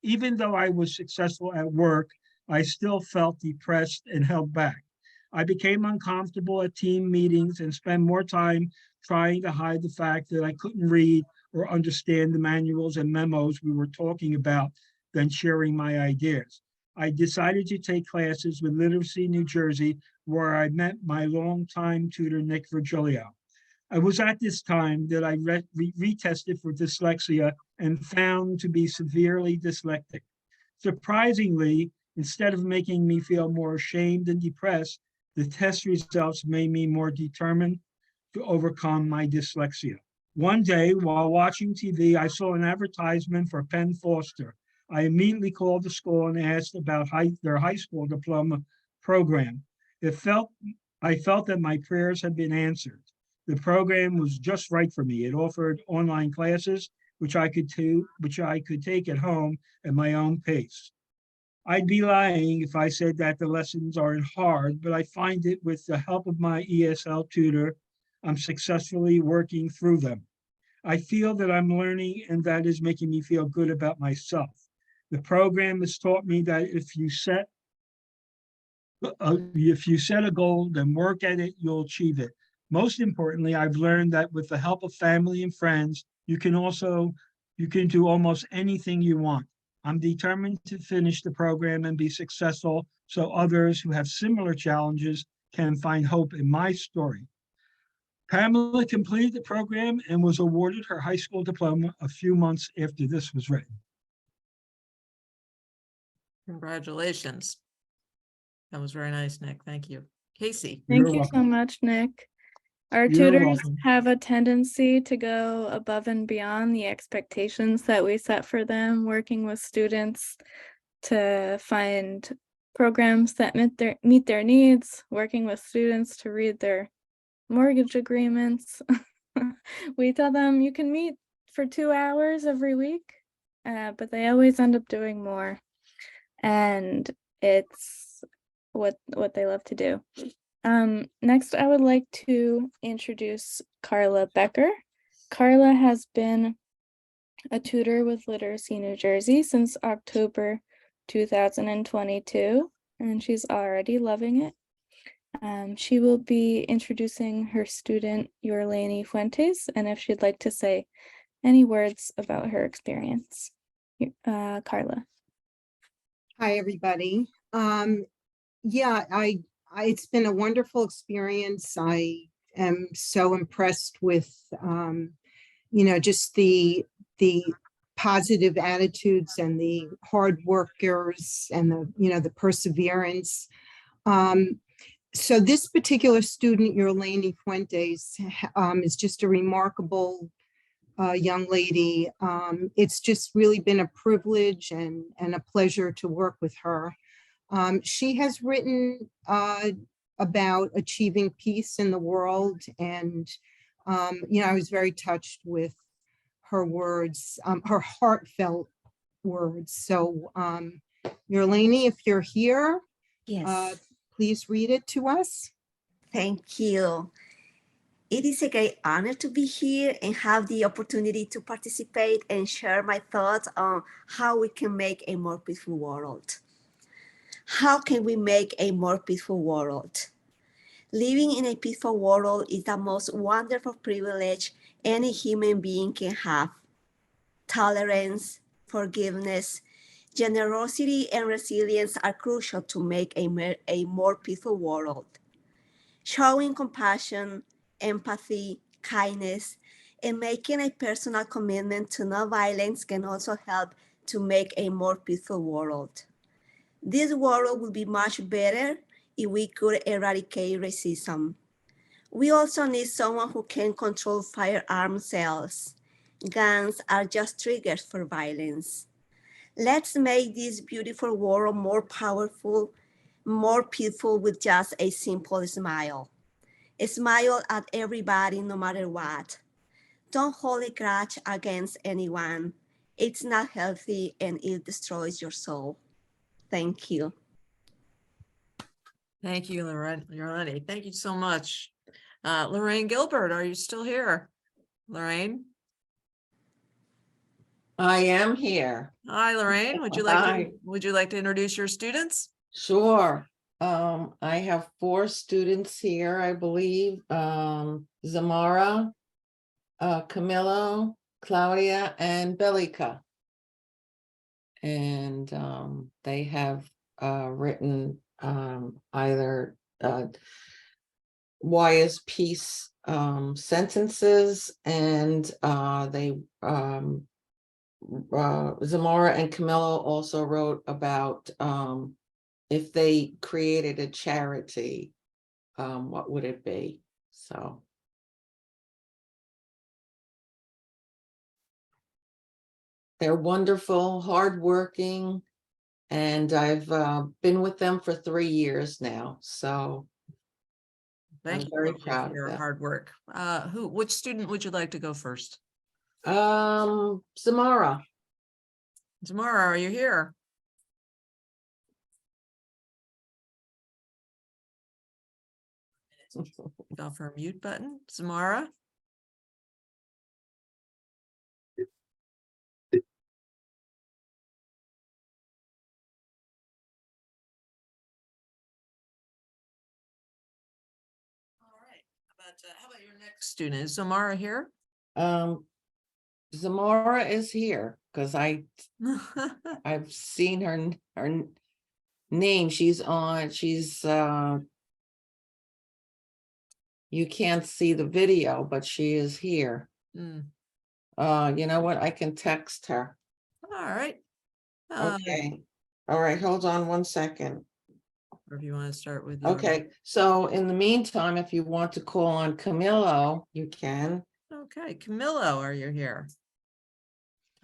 Even though I was successful at work, I still felt depressed and held back. I became uncomfortable at team meetings and spent more time trying to hide the fact that I couldn't read or understand the manuals and memos we were talking about than sharing my ideas. I decided to take classes with Literacy New Jersey, where I met my longtime tutor, Nick Virgilio. It was at this time that I retested for dyslexia and found to be severely dyslexic. Surprisingly, instead of making me feel more ashamed and depressed, the test results made me more determined to overcome my dyslexia. One day, while watching TV, I saw an advertisement for Penn Foster. I immediately called the school and asked about their high school diploma program. I felt that my prayers had been answered. The program was just right for me. It offered online classes, which I could take at home at my own pace. I'd be lying if I said that the lessons aren't hard, but I find it with the help of my ESL tutor, I'm successfully working through them. I feel that I'm learning, and that is making me feel good about myself. The program has taught me that if you set a goal, then work at it, you'll achieve it. Most importantly, I've learned that with the help of family and friends, you can do almost anything you want. I'm determined to finish the program and be successful so others who have similar challenges can find hope in my story. Pamela completed the program and was awarded her high school diploma a few months after this was written. Congratulations. That was very nice, Nick. Thank you. Casey. Thank You're you so welcome. much, Nick. Our You're tutors welcome. have a tendency to go above and beyond the expectations that we set for them, working with students to find programs that meet their needs, working with students to read their mortgage agreements. We tell them you can meet for 2 hours every week, but they always end up doing more. And it's what they love to do. Next, I would like to introduce Carla Becker. Carla has been a tutor with Literacy New Jersey since October 2022, and she's already loving it. She will be introducing her student, Yorlani Fuentes, and if she'd like to say any words about her experience. Carla. Hi, everybody. Yeah, it's been a wonderful experience. I am so impressed with, just the positive attitudes and the hard workers and the perseverance. So this particular student, Yorlani Fuentes, is just a remarkable young lady. It's just really been a privilege and a pleasure to work with her. She has written about achieving peace in the world, and I was very touched with her words, her heartfelt words. So Yorlani, if you're here, Yes. please read it to us. Thank you. It is a great honor to be here and have the opportunity to participate and share my thoughts on how we can make a more peaceful world. How can we make a more peaceful world? Living in a peaceful world is the most wonderful privilege any human being can have. Tolerance, forgiveness, generosity, and resilience are crucial to make a more peaceful world. Showing compassion, empathy, kindness, and making a personal commitment to nonviolence can also help to make a more peaceful world. This world would be much better if we could eradicate racism. We also need someone who can control firearm sales. Guns are just triggers for violence. Let's make this beautiful world more powerful, more peaceful with just a simple smile. Smile at everybody no matter what. Don't hold a grudge against anyone. It's not healthy and it destroys your soul. Thank you. Thank you, Lorraine. Thank you so much. Lorraine Gilbert, are you still here? Lorraine? I am here. Hi, Lorraine. Would you like to introduce your students? Sure. I have 4 students here, I believe. Zamara, Camilo, Claudia, and Belika. And they have written either why is peace sentences, and they Zamora and Camilo also wrote about if they created a charity, what would it be? So they're wonderful, hardworking, and I've been with them for 3 years now. So Thank I'm you very both proud for of your them. hard work. Which student would you like to go first? Zamara. Zamara, are you here? Off her mute button. Zamara? All right. How about your next student? Is Zamara here? Zamora is here because I've seen her name. She's you can't see the video, but she is here. Mm. You know what? I can text her. All right. Okay. All right, hold on 1 second. Or if you want to start with your... Okay, so in the meantime, if you want to call on Camilo, you can. Okay, Camilo, are you here?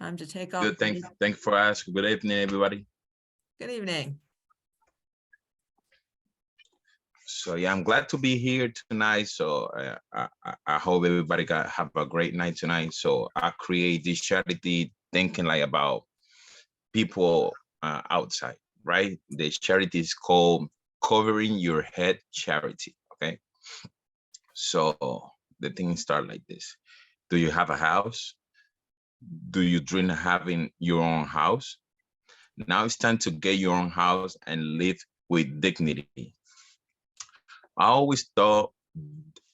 Time to take off. Good, thank you for asking. Good evening, everybody. Good evening. So yeah, I'm glad to be here tonight. So I hope everybody have a great night tonight. So I create this charity thinking like about people outside, right? The charity is called Covering Your Head Charity. Okay. So the thing start like this. Do you have a house? Do you dream of having your own house? Now it's time to get your own house and live with dignity. I always thought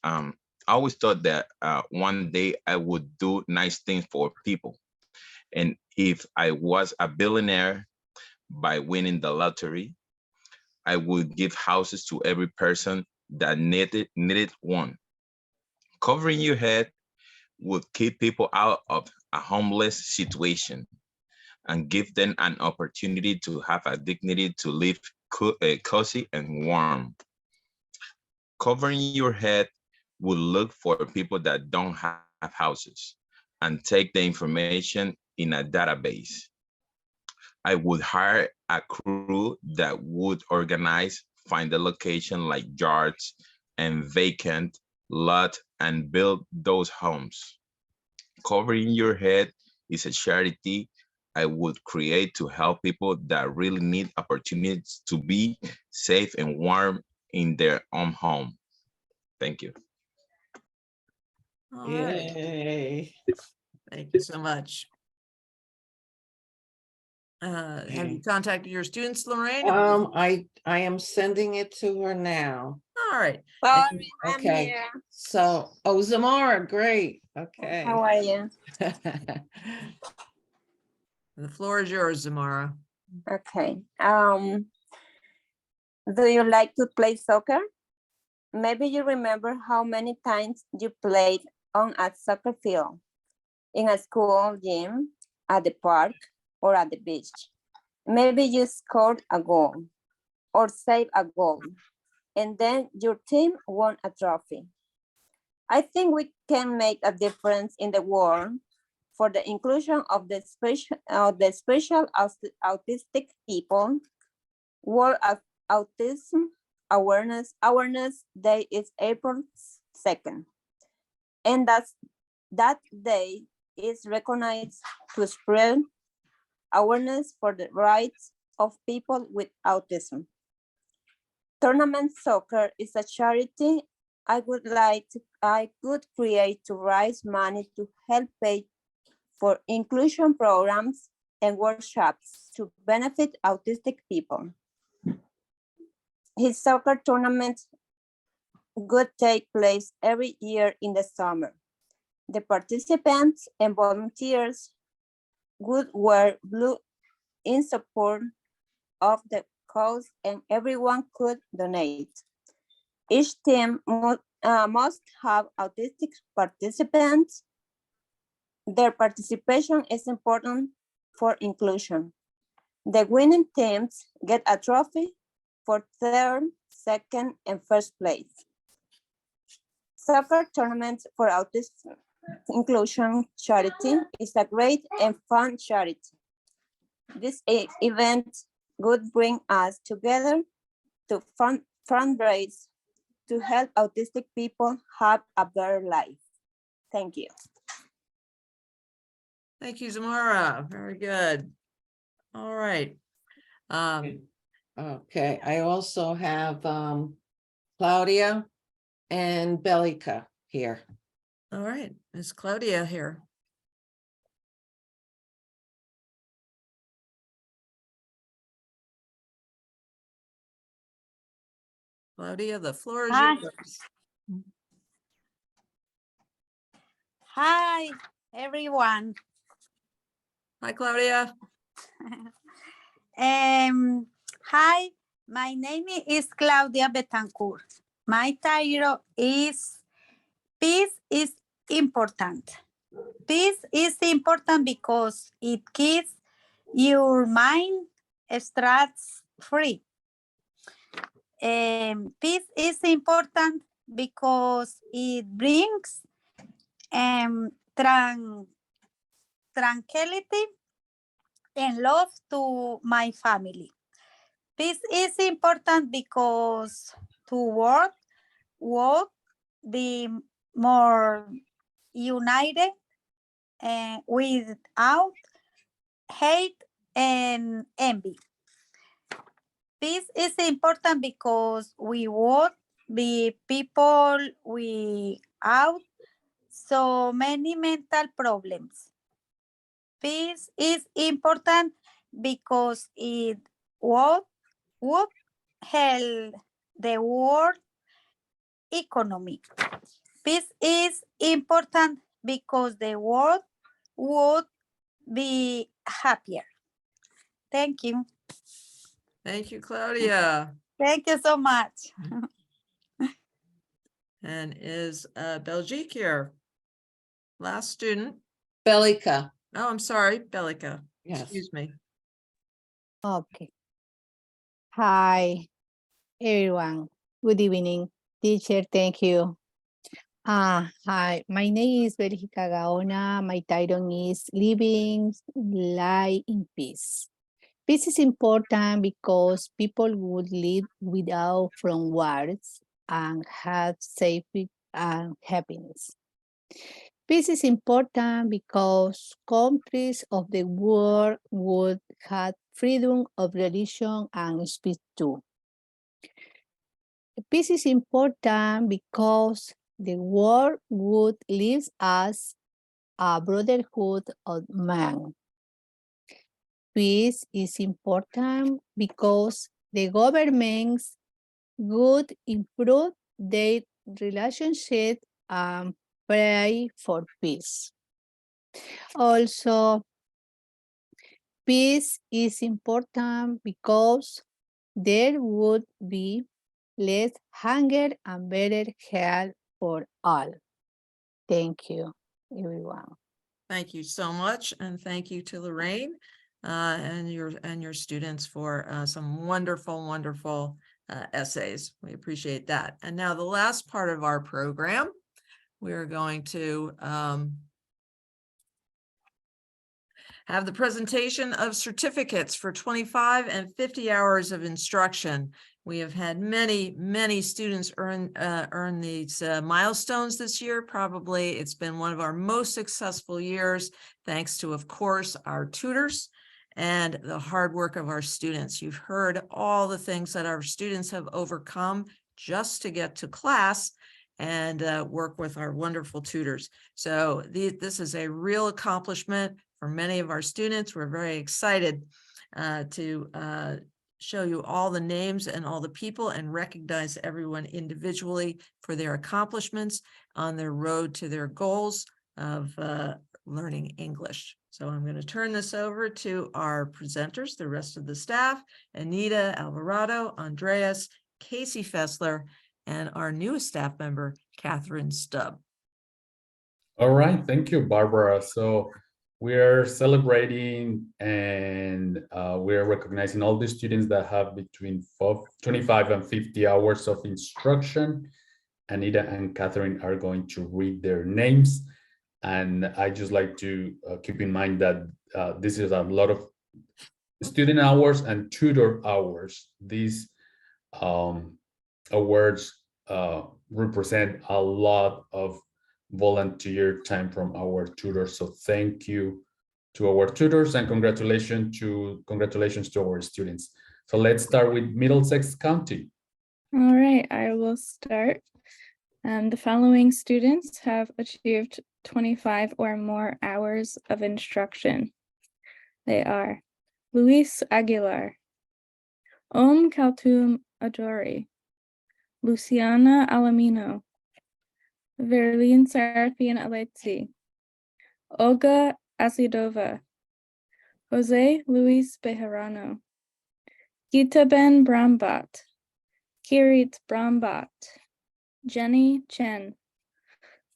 that one day I would do nice things for people. And if I was a billionaire by winning the lottery, I would give houses to every person that needed one. Covering your head would keep people out of a homeless situation and give them an opportunity to have a dignity to live cozy and warm. Covering your head will look for people that don't have houses and take the information in a database. I would hire a crew that would organize, find the location like yards and vacant lot and build those homes. Covering Your Head is a charity I would create to help people that really need opportunities to be safe and warm in their own home. Thank you. All right. Yay. Thank you so much. Have you contacted your students, Lorraine? I am sending it to her now. All right. And- Okay, so, oh, Zamora, great, okay. How are you? The floor is yours, Zamara. Okay. Do you like to play soccer? Maybe you remember how many times you played on a soccer field, in a school gym, at the park, or at the beach. Maybe you scored a goal or saved a goal, and then your team won a trophy. I think we can make a difference in the world for the inclusion of the special autistic people. World Autism Awareness Day is April 2nd. And that day is recognized to spread awareness for the rights of people with autism. Tournament Soccer is a charity I could create to raise money to help pay for inclusion programs and workshops to benefit autistic people. His soccer tournament would take place every year in the summer. The participants and volunteers would wear blue in support of the cause, and everyone could donate. Each team must have autistic participants. Their participation is important for inclusion. The winning teams get a trophy for third, second, and first place. Soccer tournament for autism inclusion charity is a great and fun charity. This event would bring us together to fundraise to help autistic people have a better life. Thank you. Thank you, Zamara. Very good. All right. Okay, I also have Claudia and Bellica here. All right, Miss Claudia here. Claudia, the floor is Hi. yours. Hi, everyone. Hi, Claudia. Hi, my name is Claudia Betancourt. My title is Peace is Important. Peace is important because it keeps your mind stress free. Peace is important because it brings tranquility and love to my family. Peace is important because the world would be more united and without hate and envy. Peace is important because we would be people without so many mental problems. Peace is important because it would help the world economy. Peace is important because the world would be happier. Thank you. Thank you, Claudia. Thank you so much. And is Belgique here? Last student. Bellica. Oh, I'm sorry, Bellica. Yes. Excuse me. Okay. Hi, everyone. Good evening, teacher. Thank you. Hi, my name is Belgica Gaona. My title is Living Life in Peace. Peace is important because people would live without from wars and have safety and happiness. Peace is important because countries of the world would have freedom of religion and speech too. Peace is important because the world would live as a brotherhood of man. Peace is important because the governments would improve their relationship and pray for peace. Also, peace is important because there would be less hunger and better health for all. Thank you, everyone. Thank you so much, and thank you to Lorraine and your students for some wonderful essays. We appreciate that. And now the last part of our program, we're going to have the presentation of certificates for 25 and 50 hours of instruction. We have had many students earn these milestones this year. Probably it's been one of our most successful years, thanks to, of course, our tutors and the hard work of our students. You've heard all the things that our students have overcome just to get to class and work with our wonderful tutors. So this is a real accomplishment for many of our students. We're very excited to show you all the names and all the people and recognize everyone individually for their accomplishments on their road to their goals of learning English. So I'm going to turn this over to our presenters, the rest of the staff, Anita Alvarado, Andreas, Casey Fessler, and our newest staff member, Catherine Stubb. All right, thank you, Barbara. So we're celebrating and we're recognizing all the students that have between 25 and 50 hours of instruction. Anita and Catherine are going to read their names. And I just like to keep in mind that this is a lot of student hours and tutor hours. These awards represent a lot of volunteer time from our tutors. So thank you to our tutors and congratulations to our students. So let's start with Middlesex County. All right, I will start. The following students have achieved 25 or more hours of instruction. They are Luis Aguilar, Kaltum Adori, Luciana Alamino, Verlene Serafin Aletzi, Olga Asidova, Jose Luis Bejarano, Gita Ben Brambat, Kirit Brambat, Jenny Chen,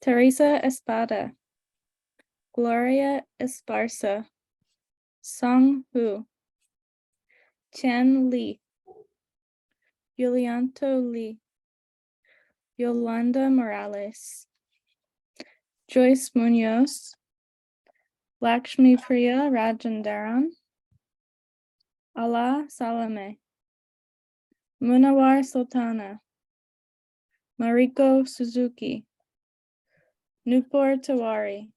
Teresa Espada, Gloria Esparza, Song Hu, Chen Li, Yulianto Li, Yolanda Morales, Joyce Munoz, Lakshmi Priya Rajandaran, Ala Salame, Munawar Sultana, Mariko Suzuki, Nupur Tawari,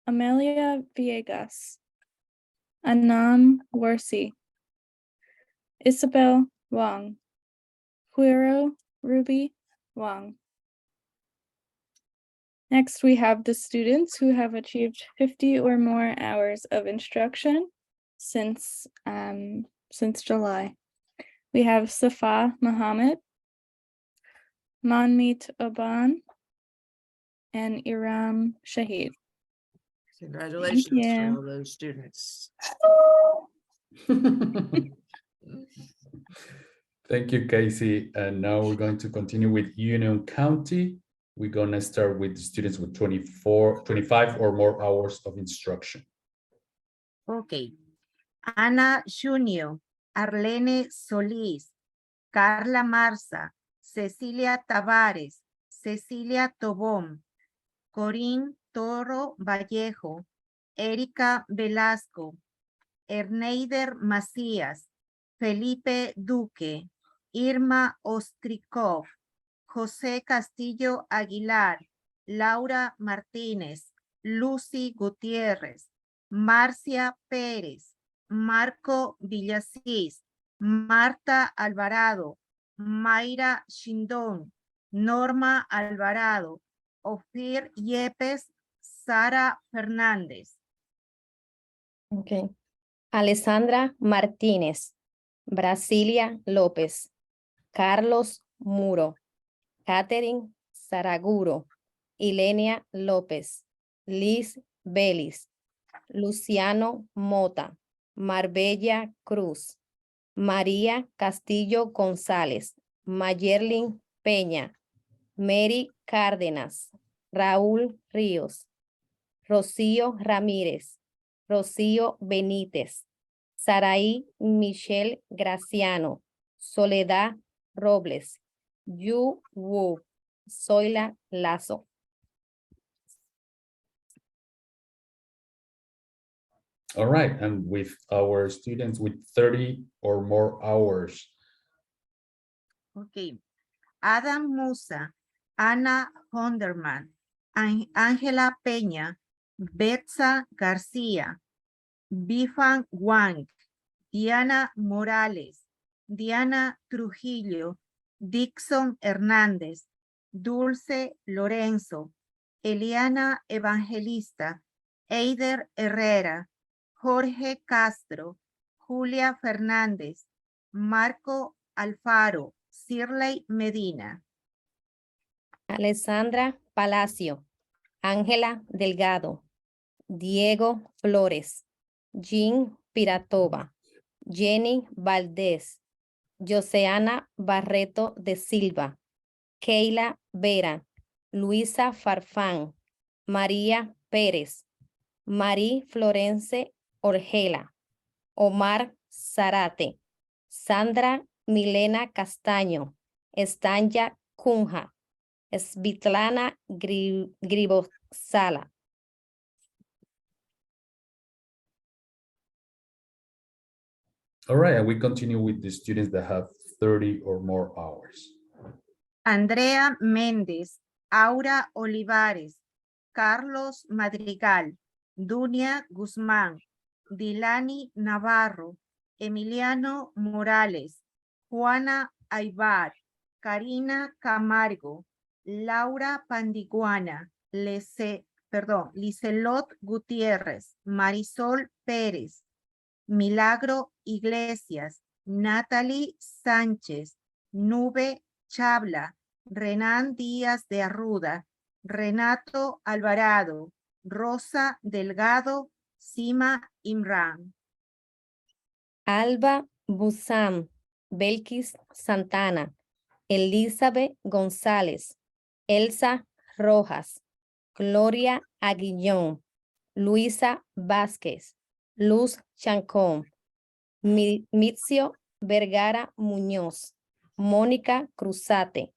Amelia Villegas, Anam Warsi, Isabel Wang, Huiro Ruby Wang. Next, we have the students who have achieved 50 or more hours of instruction since July. We have Safa Muhammad, Manmeet Oban, and Iram Shahid. Congratulations Thank to you. all those students. Thank you, Casey. And now we're going to continue with Union County. We're going to start with students with 25 or more hours of instruction. Okay. Ana Junio, Arlene Solís, Carla Marza, Cecilia Tavares, Cecilia Tobón, Corín Toro Vallejo, Erika Velasco, Erneider Macías, Felipe Duque, Irma Ostrikov, José Castillo Aguilar, Laura Martínez, Lucy Gutiérrez, Marcia Pérez, Marco Villasís, Marta Alvarado, Mayra Shindón, Norma Alvarado, Ofir Yepes, Sara Fernández. Okay. Alessandra Martínez, Brasilia López, Carlos Muro, Catherine Saraguro, Ilenia López, Liz Belis, Luciano Mota, Marbella Cruz, María Castillo González, Mayerlin Peña, Mary Cárdenas, Raúl Ríos, Rocío Ramírez, Rocío Benítez, Saraí Michelle Graciano, Soledad Robles, Yu Wu, Zoila Lazo. All right, and with our students with 30 or more hours. Okay. Adam Musa, Ana Honderman, Ángela Peña, Betsa García, Bifan Wang, Diana Morales, Diana Trujillo, Dixon Hernández, Dulce Lorenzo, Eliana Evangelista, Eider Herrera, Jorge Castro, Julia Fernández, Marco Alfaro, Sirley Medina. Alessandra Palacio, Ángela Delgado, Diego Flores, Jean Piratova, Jenny Valdés, Joseana Barreto de Silva, Keila Vera, Luisa Farfán, María Pérez, Marí Florence Orgela, Omar Zarate, Sandra Milena Castaño, Estanya Cunha, Svitlana Gribosala. All right, and we continue with the students that have 30 or more hours. Andrea Méndez, Aura Olivares, Carlos Madrigal, Dunia Guzmán, Dilani Navarro, Emiliano Morales, Juana Aybar, Karina Camargo, Laura Pandiguana, Licelot Gutiérrez, Marisol Pérez, Milagro Iglesias, Natalie Sánchez, Nube Chabla, Renan Díaz de Arruda, Renato Alvarado, Rosa Delgado, Sima Imran. Alba Busam, Belkis Santana, Elizabeth González, Elsa Rojas, Gloria Aguillón, Luisa Vázquez, Luz Chancón, Mitzio Vergara Muñoz, Mónica Cruzate,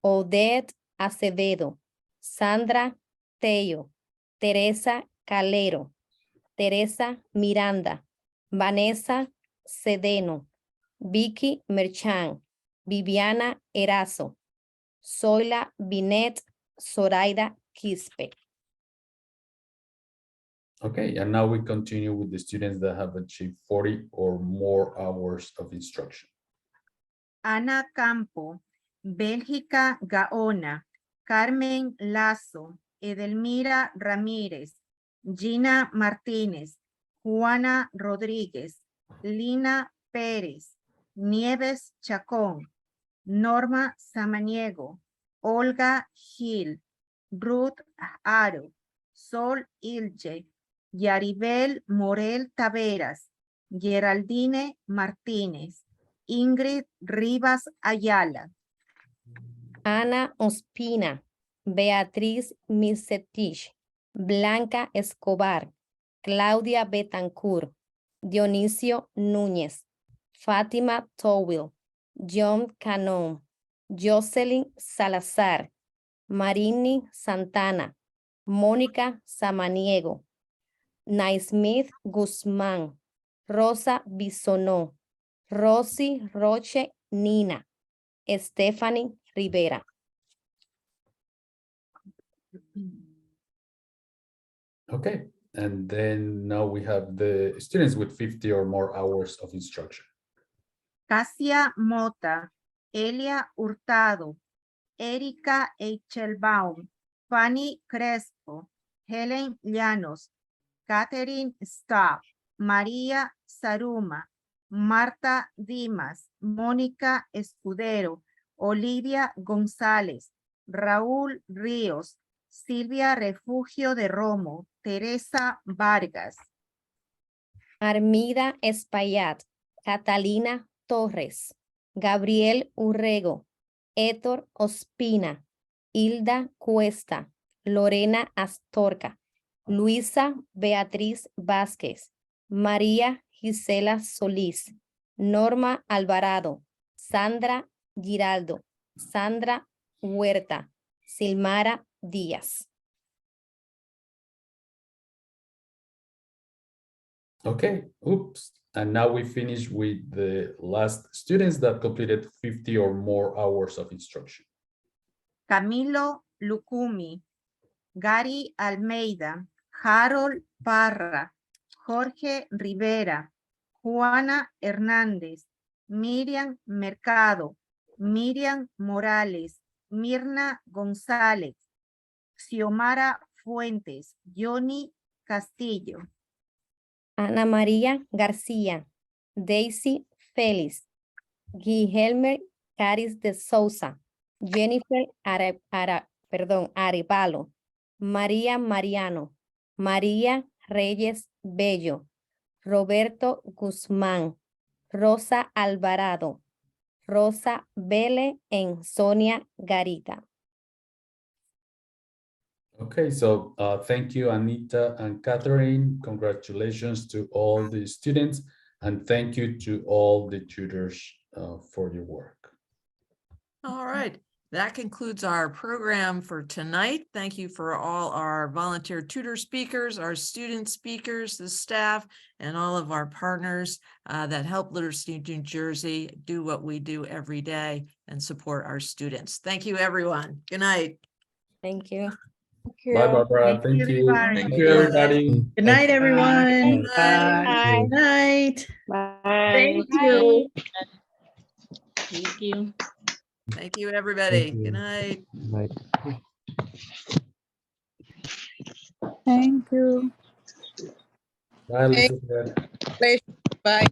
Odette Acevedo, Sandra Tello, Teresa Calero, Teresa Miranda, Vanessa Cedeno, Vicky Merchan, Viviana Erazo, Zoila Binet, Zoraida Quispe. Okay, and now we continue with the students that have achieved 40 or more hours of instruction. Ana Campo, Bélgica Gaona, Carmen Lazo, Edelmira Ramírez, Gina Martínez, Juana Rodríguez, Lina Pérez, Nieves Chacón, Norma Samaniego, Olga Gil, Ruth Aro, Sol Ilche, Yaribel Morel Taveras, Geraldine Martínez, Ingrid Rivas Ayala. Ana Ospina, Beatriz Misetich, Blanca Escobar, Claudia Betancourt, Dionisio Núñez, Fátima Towil, John Canón, Jocelyn Salazar, Marini Santana, Mónica Samaniego, Naismith Guzmán, Rosa Bisonó, Rosy Roche Nina, Stephanie Rivera. Okay, and then now we have the students with 50 or more hours of instruction. Casia Mota, Elia Hurtado, Erika Eichelbaum, Fanny Crespo, Helen Llanos, Catherine Stapp, María Saruma, Marta Dimas, Mónica Escudero, Olivia González, Raúl Ríos, Silvia Refugio de Romo, Teresa Vargas. Armida Espaillat, Catalina Torres, Gabriel Urrego, Héctor Ospina, Hilda Cuesta, Lorena Astorga, Luisa Beatriz Vázquez, María Gisela Solís, Norma Alvarado, Sandra Giraldo, Sandra Huerta, Silmara Díaz. Okay, oops. And now we finish with the last students that completed 50 or more hours of instruction. Camilo Lucumi, Gary Almeida, Harold Parra, Jorge Rivera, Juana Hernández, Miriam Mercado, Miriam Morales, Mirna González, Xiomara Fuentes, Johnny Castillo. Ana María García, Daisy Félix, Guilherme Caris de Souza, Jennifer Arevalo, María Mariano, María Reyes Bello, Roberto Guzmán, Rosa Alvarado, Rosa Vélez en Sonia Garita. Okay, so thank you, Anita and Catherine. Congratulations to all the students, and thank you to all the tutors for your work. All right, that concludes our program for tonight. Thank you for all our volunteer tutor speakers, our student speakers, the staff, and all of our partners that help Literacy New Jersey do what we do every day and support our students. Thank you, everyone. Good night. Thank you. Bye, Barbara. Thank you. Thank you, everybody. Good night, everyone. Bye. Good night. Bye. Thank you. Thank you. Thank you, everybody. Thank you. Good night. Right. Thank you. Bye, Elizabeth. Bye.